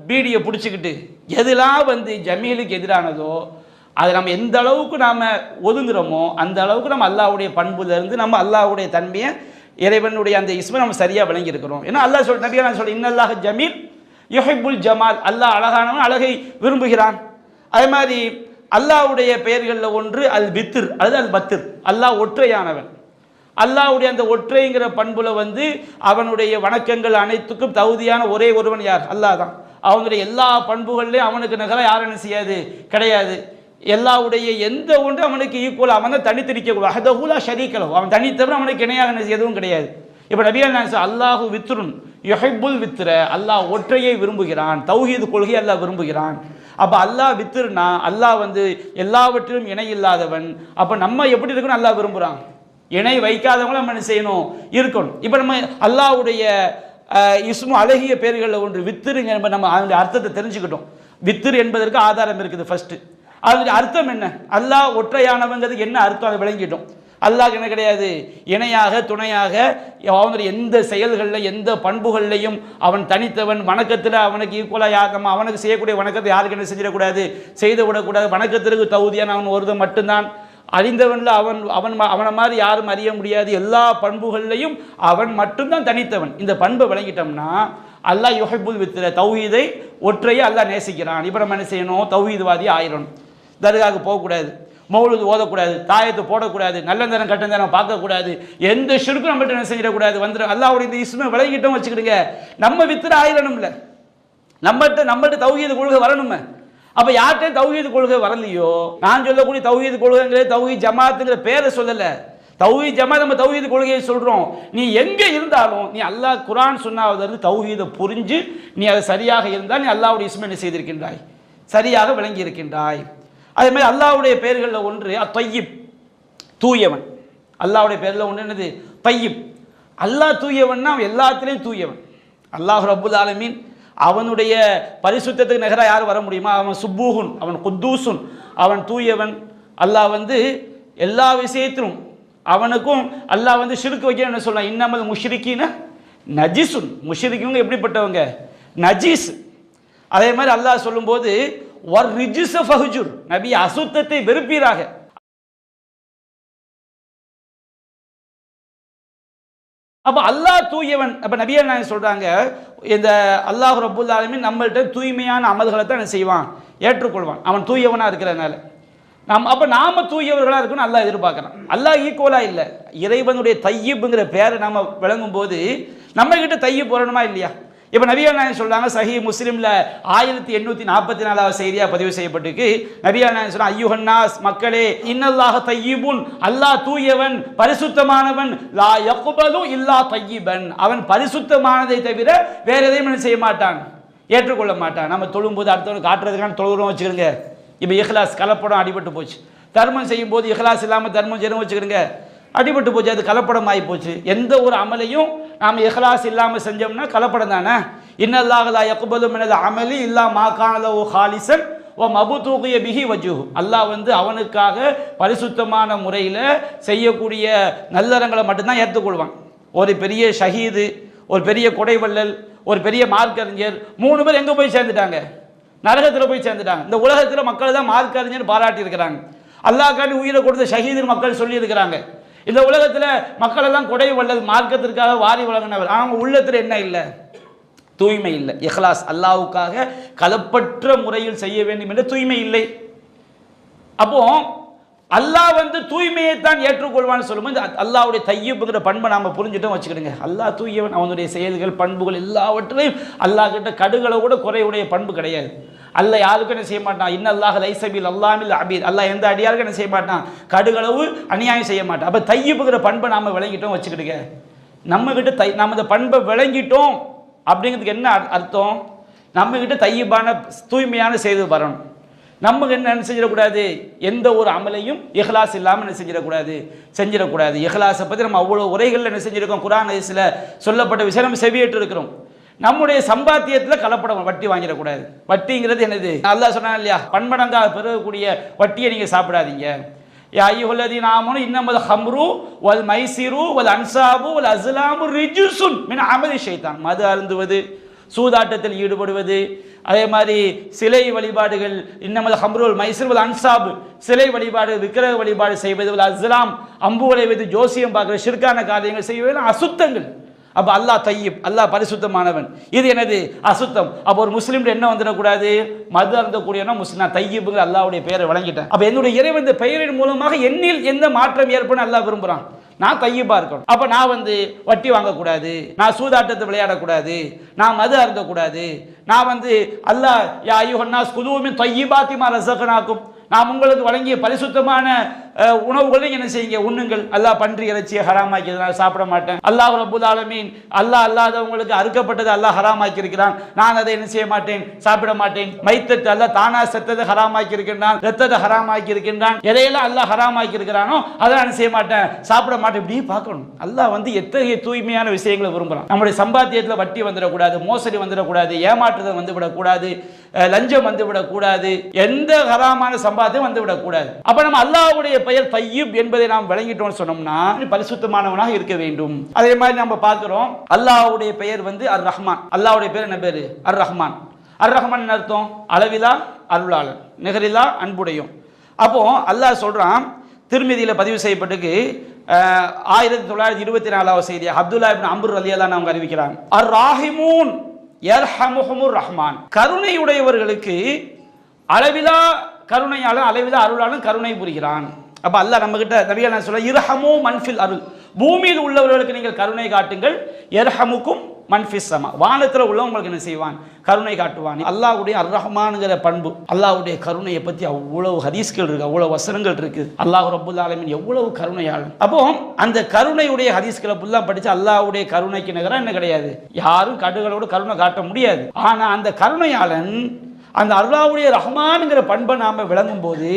பீடியை பிடிச்சிக்கிட்டு எதெல்லாம் வந்து ஜமீலுக்கு எதிரானதோ அதை நம்ம எந்த அளவுக்கு நாம் ஒதுங்குறோமோ அந்த அளவுக்கு நம்ம அல்லாஹ்வுடைய பண்புலேருந்து நம்ம அல்லாஹ்வுடைய தன்மையை, இறைவனுடைய அந்த இஸ்மை நம்ம சரியாக விளங்கி இருக்கிறோம். ஏன்னா அல்லாஹ் நபிகள் நான் சொல்ல, இன்னல்லாஹ ஜமீல் யுஹிப்புல் ஜமால், அல்லாஹ் அழகானவன், அழகை விரும்புகிறான். அதே மாதிரி அல்லாஹ்வுடைய பெயர்களில் ஒன்று அல் பித்ர் அல்லது அல் பத்ர், அல்லாஹ் ஒற்றையானவன். அல்லாஹ்வுடைய அந்த ஒற்றைங்கிற பண்புல அவனுடைய வணக்கங்கள் அனைத்துக்கும் தகுதியான ஒரே ஒருவன் யார்? அல்லாஹ் தான். அவனுடைய எல்லா பண்புகள்லையும் அவனுக்கு நிகராக யாரும் என்ன செய்யாது, கிடையாது. எல்லாவுடைய எந்த ஒன்று அவனுக்கு ஈக்குவல், அவன் தான் தனித்து நிற்கக்கூடாது. வஹ்தஹு லா ஷரீக லஹு, அவன் தனித்தவன், அவனுக்கு இணையாக எதுவும் கிடையாது. இப்போ நபிகள் நாயகம் அல்லாஹு வித்ருன் யுஹிப்புல் வித்ர, அல்லாஹ் ஒற்றையை விரும்புகிறான், தௌஹீது கொள்கை அல்லாஹ் விரும்புகிறான். அப்போ அல்லாஹ் வித்ருனா அல்லாஹ் எல்லாவற்றிலும் இணை இல்லாதவன். அப்போ நம்ம எப்படி இருக்கணும், அல்லாஹ் விரும்புகிறான். இணை வைக்காதவங்களும் நம்ம என்ன செய்யணும், இருக்கணும். இப்போ நம்ம அல்லாஹ்வுடைய இஸ்மு அழகிய பெயர்களில் ஒன்று வித்ருங்க, நம்ம அதனுடைய அர்த்தத்தை தெரிஞ்சுக்கிட்டோம். வித்ரு என்பதற்கு ஆதாரம் இருக்குது. ஃபர்ஸ்ட் அதனுடைய அர்த்தம் என்ன, அல்லாஹ் ஒற்றையானவங்கிறது என்ன அர்த்தம், அதை விளங்கிட்டோம். அல்லாஹ் என்ன கிடையாது, இணையாக துணையாக அவனுடைய எந்த செயல்களில் எந்த பண்புகள்லையும் அவன் தனித்தவன். வணக்கத்தில் அவனுக்கு ஈக்குவலாக யாருமா அவனுக்கு செய்யக்கூடிய வணக்கத்தை யாருக்கு என்ன செஞ்சிடக்கூடாது, செய்து விடக்கூடாது. வணக்கத்திற்கு தகுதியான அவன் ஒருவன் மட்டும்தான். அறிந்தவன்ல அவனை மாதிரி யாரும் அறிய முடியாது. எல்லா பண்புகள்லையும் அவன் மட்டும்தான் தனித்தவன். இந்த பண்பை விளங்கிட்டோம்னா அல்லாஹ் யுஹிப்புல் வித்ர, தௌஹீதை ஒற்றையை அல்லாஹ் நேசிக்கிறான். இப்போ நம்ம என்ன செய்யணும், தௌஹீத்வாதி ஆயிரணும். தர்காவுக்கு போகக்கூடாது, மௌலூது ஓதக்கூடாது, தாயத்தை போடக்கூடாது, நல்ல நேரம் கட்ட நேரம் பார்க்கக்கூடாது, எந்த ஷிர்க்கும் நம்மள்ட்ட என்ன செஞ்சிடக்கூடாது. அல்லாஹ்வுடைய இந்த இஸ்மை விளங்கிட்டோம் வச்சுக்கிடுங்க, நம்ம வித்திர ஆயிரணும்ல. நம்மள்ட்ட தௌஹீது கொள்கை வரணுமே. அப்போ யார்கிட்ட தௌஹீது கொள்கை வரலையோ, நான் சொல்லக்கூடிய தௌஹீது கொள்கைங்கிற தௌஹீத் ஜமாத்துங்கிற பேரை சொல்லலை. தௌஹீத் ஜமாத் நம்ம தௌஹீது கொள்கையை சொல்கிறோம். நீ எங்கே இருந்தாலும் நீ அல்லாஹ் குர்ஆன் சுன்னாவிலிருந்து தௌஹீதை புரிஞ்சு நீ அதை சரியாக இருந்தால் நீ அல்லாஹ்வுடைய இஸ்மை என்ன செய்திருக்கின்றாய், சரியாக விளங்கி இருக்கின்றாய். அதே மாதிரி அல்லாஹ்வுடைய பெயர்களில் ஒன்று அத்தய்யிப், தூயவன். அல்லாஹ்வுடைய பெயரில் ஒன்று என்னது, தய்யிப். அல்லாஹ் தூயவன்னா அவன் எல்லாத்திலையும் தூயவன். அல்லாஹ் ரப்புல் ஆலமீன் அவனுடைய பரிசுத்தத்துக்கு நிகராக யார் வர முடியுமா? அவன் சுப்பூஹுன், அவன் குத்தூசுன், அவன் தூயவன். அல்லாஹ் எல்லா விஷயத்திலும் அவனுக்கும் அல்லாஹ் ஷிர்க் வைக்க என்ன சொல்லலாம், இன்னமல் முஷ்ரிக்கீன நஜிசுன், முஷ்ரிக்குங்க எப்படிப்பட்டவங்க, நஜீஸ். அதே மாதிரி அல்லாஹ் சொல்லும்போது வர் ரிஜ்ஸ ஃபஹ்ஜுர், நபி அசுத்தத்தை வெறுப்பீராக. அப்போ அல்லாஹ் தூயவன். அப்போ நபிகள் நாயகம் சொல்றாங்க, இந்த அல்லாஹ் ரப்புல் ஆலமீன் நம்மள்ட்ட தூய்மையான அமல்களை தான் என்ன செய்வான், ஏற்றுக்கொள்வான். அவன் தூயவனாக இருக்கிறதுனால அப்போ நாம தூயவர்களாக இருக்கணும் அல்லாஹ் எதிர்பார்க்குறான். அல்லாஹ் ஈக்குவலாக இல்லை. இறைவனுடைய தையிப்ங்கிற பேரை நம்ம விளங்கும் போது நம்ம கிட்ட தையிப் வரணுமா இல்லையா? இப்போ நபிகள் நாயகம் சொல்றாங்க, சஹீஹ் முஸ்லிம்ல 1844 செய்தியாக பதிவு செய்யப்பட்டிருக்கு. நபிகள் நாயகம் சொல்றாங்க, ஐயுஹன்னாஸ், மக்களே, இன்னல்லாஹ தையிபுன், அல்லாஹ் தூயவன், பரிசுத்தமானவன், லா யக்பலு இல்லா தையிபன், அவன் பரிசுத்தமானதை தவிர வேற எதையும் செய்ய மாட்டான், ஏற்றுக்கொள்ள மாட்டான். நம்ம தொழும்போது அடுத்தவனுக்கு காட்டுறதுக்கான தொழுகிறோம் வச்சுக்கிறோங்க. இப்போ இஹ்லாஸ் கலப்படம் அடிபட்டு போச்சு. தர்மம் செய்யும் போது இஹ்லாஸ் இல்லாமல் தர்மம் செய்யணும் வச்சுக்கிறோங்க, அடிபட்டு போச்சு, அது கலப்படம் ஆகி போச்சு. எந்த ஒரு அமலையும் நாம் இஹ்லாஸ் இல்லாமல் செஞ்சோம்னா கலப்படம் தானே. இன்னல்லாஹ லா யக்பலு மினல் அமலி இல்லா மா கான லஹு ஹாலிஸன் வ மப்தூகிய பிஹி வஜ்ஹு, அல்லாஹ் அவனுக்காக பரிசுத்தமான முறையில் செய்யக்கூடிய நல்லறங்களை மட்டும்தான் ஏற்றுக்கொள்வான். ஒரு பெரிய ஷஹீது, ஒரு பெரிய கொடைவள்ளல், ஒரு பெரிய மார்க்கறிஞர், 3 பேர் எங்கே போய் சேர்ந்துட்டாங்க, நரகத்தில் போய் சேர்ந்துட்டாங்க. இந்த உலகத்தில் மக்கள் தான் மார்க்கறிஞர் பாராட்டி இருக்கிறாங்க. அல்லாஹ்காண்டி உயிரை கொடுத்த ஷஹீது மக்கள் சொல்லி இருக்கிறாங்க. இந்த உலகத்தில் மக்கள் எல்லாம் கொடை வல்லல் மார்க்கத்திற்காக வாரி வழங்கினவர். அவங்க உள்ளத்தில் என்ன இல்லை, தூய்மை இல்லை, இஹ்லாஸ், அல்லாஹ்வுக்காக கலப்பற்ற முறையில் செய்ய வேண்டும் என்ற தூய்மை இல்லை. அப்போ அல்லாஹ் தூய்மையை தான் ஏற்றுக்கொள்வான்னு சொல்லும்போது அல்லாஹ்வுடைய தையிப்ங்கிற பண்பை நாம புரிஞ்சுட்டோம் வச்சுக்கிடுங்க. அல்லாஹ் தூயவன், அவனுடைய செயல்கள் பண்புகள் எல்லாவற்றையும் அல்லாஹ் கிட்ட கடுகளை கூட குறையுடைய பண்பு கிடையாது. அல்லாஹ் யாருக்கும் என்ன செய்ய மாட்டான், இன்னல்லாஹ லைஸ பில் அல்லாமில் அபீத், அல்லாஹ் எந்த அடியாருக்கும் என்ன செய்ய மாட்டான், கடுகளவு அநியாயம் செய்ய மாட்டான். அப்போ தையிப்ங்கிற பண்பை நாம விளங்கிட்டோம் வச்சுக்கிடுங்க. நம்ம கிட்ட நம்ம இந்த பண்பை விளங்கிட்டோம் அப்படிங்கிறதுக்கு என்ன அர்த்தம், நம்ம கிட்ட தையிபான தூய்மையான செய்து வரணும். நமக்கு என்ன செஞ்சிடக்கூடாது, எந்த ஒரு அமலையும் இஹ்லாஸ் இல்லாமல் என்ன செஞ்சிடக்கூடாது. இஹ்லாஸை பற்றி நம்ம அவ்வளோ உரைகளில் என்ன செஞ்சிருக்கோம், குர்ஆன் ஹதீஸ்ல சொல்லப்பட்ட விஷயம் நம்ம செவியேற்று இருக்கிறோம். நம்முடைய சம்பாத்தியத்தில் கலப்படம், வட்டி வாங்கிடக்கூடாது. வட்டிங்கிறது என்னது, அல்லாஹ் சொன்னான் இல்லையா, பன்மடங்காக பெறக்கூடிய வட்டியை நீங்கள் சாப்பிடாதீங்க. யா அய்யுஹல்லதீன ஆமனு இன்னமல் ஹம்ரு வல் மைசிரு வல் அன்சாபு வல் அஸ்லாமு ரிஜ்சுன் மின் அமலி ஷைத்தான், மது அருந்துவது, சூதாட்டத்தில் ஈடுபடுவது, அதே மாதிரி சிலை வழிபாடுகள், இன்னமல் ஹம்ருல் மைசர் வல் அன்சாப், சிலை வழிபாடு, விக்கிரக வழிபாடு செய்வது, வல் அஸ்லாம், அம்புகளை வைத்து ஜோசியம் பார்க்குற ஷிர்கான காரியங்கள் செய்வது அசுத்தங்கள். அப்போ அல்லாஹ் தய்யிப், அல்லாஹ் பரிசுத்தமானவன், இது எனது அசுத்தம். அப்போ ஒரு முஸ்லீம் என்ன வந்துடக்கூடாது, மது அருந்தக்கூடியவனா முஸ்லிம், நான் தய்யிப்புங்கிற அல்லாஹ்வுடைய பெயரை வழங்கிட்டேன். அப்போ என்னுடைய இறைவன் இந்த பெயரின் மூலமாக என்னில் எந்த மாற்றம் ஏற்படும் அல்லாஹ் விரும்புகிறான், நான் தையீபா இருக்கணும். அப்ப நான் வட்டி வாங்கக்கூடாது, நான் சூதாட்டத்தை விளையாடக்கூடாது, நான் மது அருந்தக்கூடாது, நான் அல்லாஹ் யா அய்யுஹன்னாஸ் குலூ மின் தய்யிபாத்தி மா ரஸக்னாக்கும், நாம் உங்களுக்கு வழங்கிய பரிசுத்தமான உணவுகளை என்ன செய்யுங்க, உண்ணுங்கள். அல்லாஹ் பன்றி இறைச்சியை ஹராமாக்கிறதுனால சாப்பிட மாட்டேன். அல்லாஹ் ரப்புல் ஆலமீன் அல்லாஹ் அல்லாதவங்களுக்கு அறுக்கப்பட்டது அல்லாஹ் ஹராமாக்கி இருக்கிறான், நான் அதை என்ன செய்ய மாட்டேன், சாப்பிட மாட்டேன். மைத்தத்து அல்லாஹ் தானா செத்ததை ஹராமாக்கி இருக்கின்றான், ரத்தத்தை ஹராமாக்கி இருக்கின்றான். எதையெல்லாம் அல்லாஹ் ஹராமாக்கி இருக்கிறானோ அதை நான் செய்ய மாட்டேன், சாப்பிட மாட்டேன். இப்படி பார்க்கணும். அல்லாஹ் எத்தகைய தூய்மையான விஷயங்களை விரும்புகிறான். நம்முடைய சம்பாத்தியத்தில் வட்டி வந்துடக்கூடாது, மோசடி வந்துடக்கூடாது, ஏமாற்றுதல் வந்துவிடக்கூடாது, லஞ்சம் வந்துவிடக்கூடாது, எந்த ஹராமான சம்பாத்தியம் வந்துவிடக்கூடாது. அப்ப நம்ம அல்லாஹ்வுடைய பெயர் தய்யிப் என்பதை நாம் விளங்கிட்டோம்னு சொன்னோம்னா பரிசுத்தமானவனாக இருக்க வேண்டும். அதே மாதிரி நம்ம பார்க்கிறோம், அல்லாஹ்வுடைய பெயர் அர் ரஹ்மான். அல்லாஹ்வுடைய பெயர் என்ன பேரு? அர் ரஹ்மான். அர் ரஹ்மான் என்ன அர்த்தம்? அளவிலா அருளாளன், நிகரிலா அன்புடையும். அப்போ அல்லாஹ் சொல்றான், திருமதியில பதிவு செய்யப்பட்டிருக்கு, 1924 செய்தி, அப்துல்லா இப்னு அம்ர் ரலியல்லாஹு அன்ஹு அறிவிக்கிறாங்க, அர் ராஹிமூன் யர்ஹமுஹுமுர் ரஹ்மான், கருணையுடையவர்களுக்கு அளவிலா கருணையாளன், அளவிலா அருளாளன் கருணை புரிகிறான். அப்ப அல்லாஹ் நம்ம கிட்ட நபிகள் நான் சொல்ல, இர்ஹமு மன்ஃபில் அருள், பூமியில் உள்ளவர்களுக்கு நீங்கள் கருணை காட்டுங்கள், யர்ஹமுக்கும் மன்ஃபிஸ் ஸமா, வானத்தில் உள்ளவங்களுக்கு என்ன செய்வான், கருணை காட்டுவான். அல்லாஹ்வுடைய அர் ரஹ்மான்ங்கிற பண்பு, அல்லாஹ்வுடைய கருணையை பற்றி அவ்வளவு ஹதீஸ்கள் இருக்கு, அவ்வளவு வசனங்கள் இருக்கு. அல்லாஹ் ரப்புல் ஆலமீன் எவ்வளவு கருணையாளன். அப்போ அந்த கருணையுடைய ஹதீஸ்களை ஃபுல்லா படிச்சு அல்லாஹ்வுடைய கருணைக்கு நிகராக என்ன கிடையாது, யாரும் கடுகளோடு கருணை காட்ட முடியாது. ஆனா அந்த கருணையாளன், அந்த அல்லாஹ்வுடைய ரஹ்மான்ங்கிற பண்பை நாம விளங்கும் போது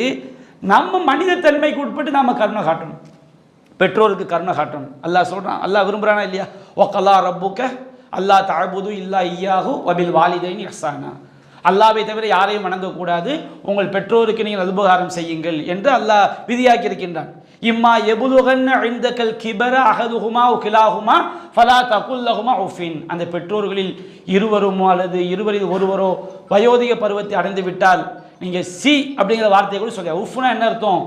நம்ம மனித தன்மைக்கு உட்பட்டு நாம கருணை காட்டணும். பெற்றோருக்கு கருணை காட்டணும். அல்லாஹ் சொல்றான், அல்லாஹ் விரும்புறானா இல்லையா, வக்கலா ரப்புக்க அல்லா தஅபுது இல்லா இய்யாஹு வபில் வாலிதைனி இஹ்சானா, அல்லாஹ்வை தவிர யாரையும் வணங்கக்கூடாது, உங்கள் பெற்றோருக்கு நீங்கள் நல்பகாரம் செய்யுங்கள் என்று அல்லாஹ் விதியாக்கி இருக்கின்றான். இம்மா யபுலுகன்ன இந்தகல் கிபர அஹதுஹுமா வ கிலாஹுமா ஃபலா தகுல் லஹுமா உஃபின், அந்த பெற்றோர்களில் இருவருமோ அல்லது இருவரில் ஒருவரோ வயோதிக பருவத்தை அடைந்து விட்டால் நீங்க சி அப்படிங்கிற வார்த்தையை கூட சொல்ல. உஃப்னா என்ன அர்த்தம்,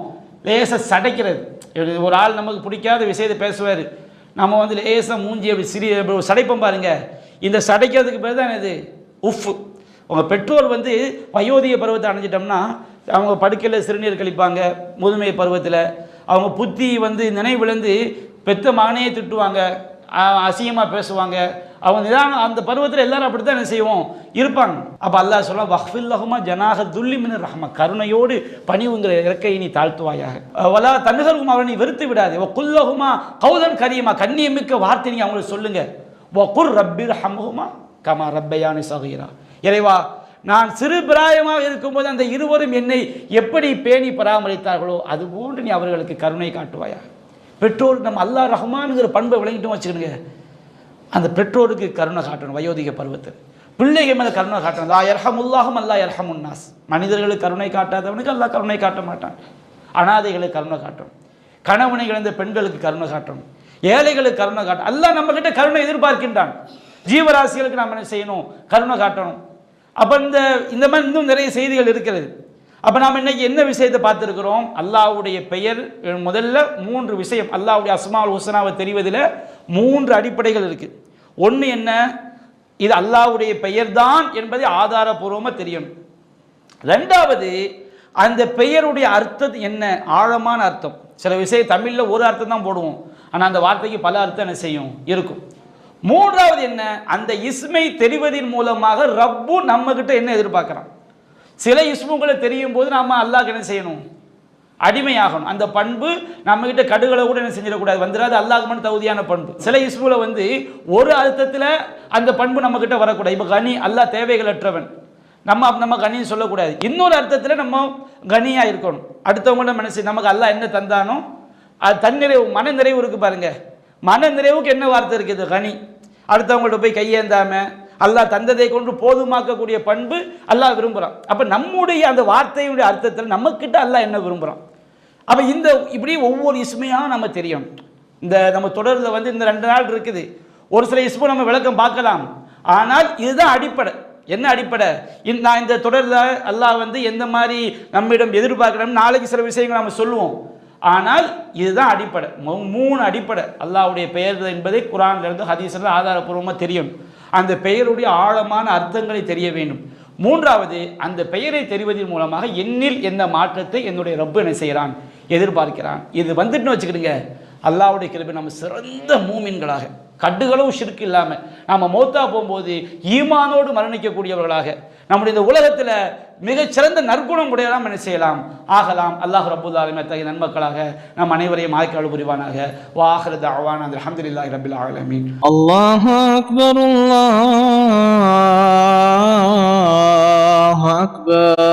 லேச சடைக்கிறது. ஒரு ஆள் நமக்கு பிடிக்காத விஷயத்தை பேசுவார், நம்ம லேசாக மூஞ்சி அப்படி சிறிய சடைப்பம் பாருங்க, இந்த சடைக்கிறதுக்கு பேர் தான் இது உஃப். உங்கள் பெற்றோர் வயோதிக பருவத்தை அடைஞ்சிட்டோம்னா அவங்க படுக்கையில் சிறுநீர் கழிப்பாங்க, முதுமை பருவத்தில் அவங்க புத்தி நினைவிழந்து பெத்த மகனையே திட்டுவாங்க, அசிங்கமாக பேசுவாங்க. அவங்க நிதானம் அந்த பருவத்தில் எல்லாரும் அப்படி தான் என்ன செய்வோம், இருப்பாங்க. அப்போ அல்லாஹ் சொல்ல, வஹ்ஃபில் லஹுமா ஜனாஹ துல்லி மினர் ரஹ்மா, கருணையோடு பணிவுங்கிற இறக்கையை நீ தாழ்த்துவாயாக. வலா தன்ஹர்ஹுமா, அவரை நீ வெறுத்து விடாதே. வகுல்லஹுமா கௌலன் கரீமா, கண்ணியமிக்க வார்த்தை நீங்க அவங்களுக்கு சொல்லுங்க. வகுர் ரப்பிர்ஹம்ஹுமா கமா ரப்பயானி ஸகீரா, இறைவா நான் சிறு பிராயமாக இருக்கும்போது அந்த இருவரும் என்னை எப்படி பேணி பராமரித்தார்களோ அதுபோன்று நீ அவர்களுக்கு கருணை காட்டுவாயாக. பெற்றோர் நம்ம அல்லாஹ் ரஹ்மான்ங்கிற பண்பை விளங்கிட்டோம் வச்சுக்கணுங்க, அந்த பெற்றோருக்கு கருணை காட்டணும். வயோதிக பருவத்தில் பிள்ளைகள் மேலே கருணை காட்டணும். லா யர்ஹமுல்லாஹும் அல்லா யர்ஹமுன்னாஸ், மனிதர்களுக்கு கருணை காட்டாதவனுக்கு அல்லாஹ் கருணை காட்ட மாட்டான். அனாதைகளுக்கு கருணை காட்டணும், கணவனை இழந்த பெண்களுக்கு கருணை காட்டணும், ஏழைகளுக்கு கருணை காட்டணும். அல்லாஹ் நம்ம கிட்ட கருணை எதிர்பார்க்கின்றான். ஜீவராசிகளுக்கு நாம் என்ன செய்யணும், கருணை காட்டணும். அப்போ இந்த மாதிரி இன்னும் நிறைய செய்திகள் இருக்கிறது. அப்போ நாம் இன்னைக்கு என்ன விஷயத்தை பார்த்துருக்கிறோம், அல்லாஹ்வுடைய பெயர் முதல்ல 3 விஷயம், அல்லாஹ்வுடைய அஸ்மாஉல் ஹுஸ்னாவை தெரிவதில் 3 அடிப்படைகள் இருக்குது. ஒன்று என்ன, இது அல்லாஹ்வுடைய பெயர் தான் என்பதை ஆதாரபூர்வமாக தெரியணும். ரெண்டாவது, அந்த பெயருடைய அர்த்தம் என்ன, ஆழமான அர்த்தம். சில விஷயம் தமிழில் ஒரு அர்த்தம் தான் போடுவோம், ஆனால் அந்த வார்த்தைக்கு பல அர்த்தம் என்ன செய்யும், இருக்கும். மூன்றாவது என்ன, அந்த இஸ்மை தெரிவதின் மூலமாக ரப்பு நம்ம கிட்ட என்ன எதிர்பார்க்குறான். சில இஸ்முகளை தெரியும் போது நாம் அல்லாஹ்க்கு என்ன செய்யணும், அடிமையாகணும். அந்த பண்பு நம்ம கிட்ட கடுகளை கூட என்ன செஞ்சிடக்கூடாது, வந்துடாது. அல்லாஹ்க்கு மட்டும் தகுதியான பண்பு. சில இஸ்முல ஒரு அர்த்தத்தில் அந்த பண்பு நம்ம கிட்ட வரக்கூடாது. இப்போ கனி, அல்லாஹ் தேவைகளற்றவன், நம்ம கனின்னு சொல்லக்கூடாது. இன்னொரு அர்த்தத்தில் நம்ம கனியாக இருக்கணும். அடுத்தவங்கள்ட்ட மனசு நமக்கு அல்லாஹ் என்ன தந்தானோ அது தன்னிறைவு, மன நிறைவு இருக்கு பாருங்க. மன நிறைவுக்கு என்ன வார்த்தை இருக்குது, கனி. அடுத்தவங்கள்ட்ட போய் கையேந்தாம அல்லாஹ் தந்ததை கொண்டு போதுமாக்கக்கூடிய பண்பு அல்லாஹ் விரும்புகிறான். அப்போ நம்முடைய அந்த வார்த்தையுடைய அர்த்தத்தில் நம்மக்கிட்ட அல்லாஹ் என்ன விரும்புகிறான். அப்போ இப்படி ஒவ்வொரு இஸ்மையாக நம்ம தெரியும். நம்ம தொடரில் இந்த 2 நாள் இருக்குது, ஒரு சில இஸ்மு நம்ம விளக்கம் பார்க்கலாம். ஆனால் இதுதான் அடிப்படை. என்ன அடிப்படை, நான் இந்த தொடரில் அல்லாஹ் எந்த மாதிரி நம்மிடம் எதிர்பார்க்கணும், நாளைக்கு சில விஷயங்கள் நம்ம சொல்லுவோம். ஆனால் இதுதான் அடிப்படை. 3 அடிப்படை அல்லாஹ்வுடைய பெயர் என்பதை குர்ஆன்ல இருந்து ஹதீஸ்ல ஆதாரப்பூர்வமாக தெரியும். அந்த பெயருடைய ஆழமான அர்த்தங்களை தெரிய வேண்டும். 3வது, அந்த பெயரை தெரிவதன் மூலமாக என்னில் எந்த மாற்றத்தை என்னுடைய ரப்பு என்ன செய்கிறான், எதிர்பார்க்கிறான். இது வந்துட்டுன்னு வச்சுக்கிடுங்க, அல்லாஹ்வுடைய கிருபை நம்ம சிறந்த மூமின்களாக, கட்டுகளவு ஷிர்க் இல்லாமல் நம்ம மௌத்தா போகும்போது ஈமானோடு மரணிக்கக்கூடியவர்களாக, நம்முடைய இந்த உலகத்தில் மிகச்சிறந்த நற்குணம் உடையலாம் என்ன செய்யலாம், ஆகலாம். அல்லாஹ் ரப்புல் ஆலமீன் அத்தகைய நன்மக்களாக நம் அனைவரையும் ஆக்கியருள் புரிவானாக. வாஹிரு தஅவானா அல்ஹம்துலில்லாஹி ரப்பில் ஆலமீன். அல்லாஹு அக்பர், அல்லாஹு அக்பர்.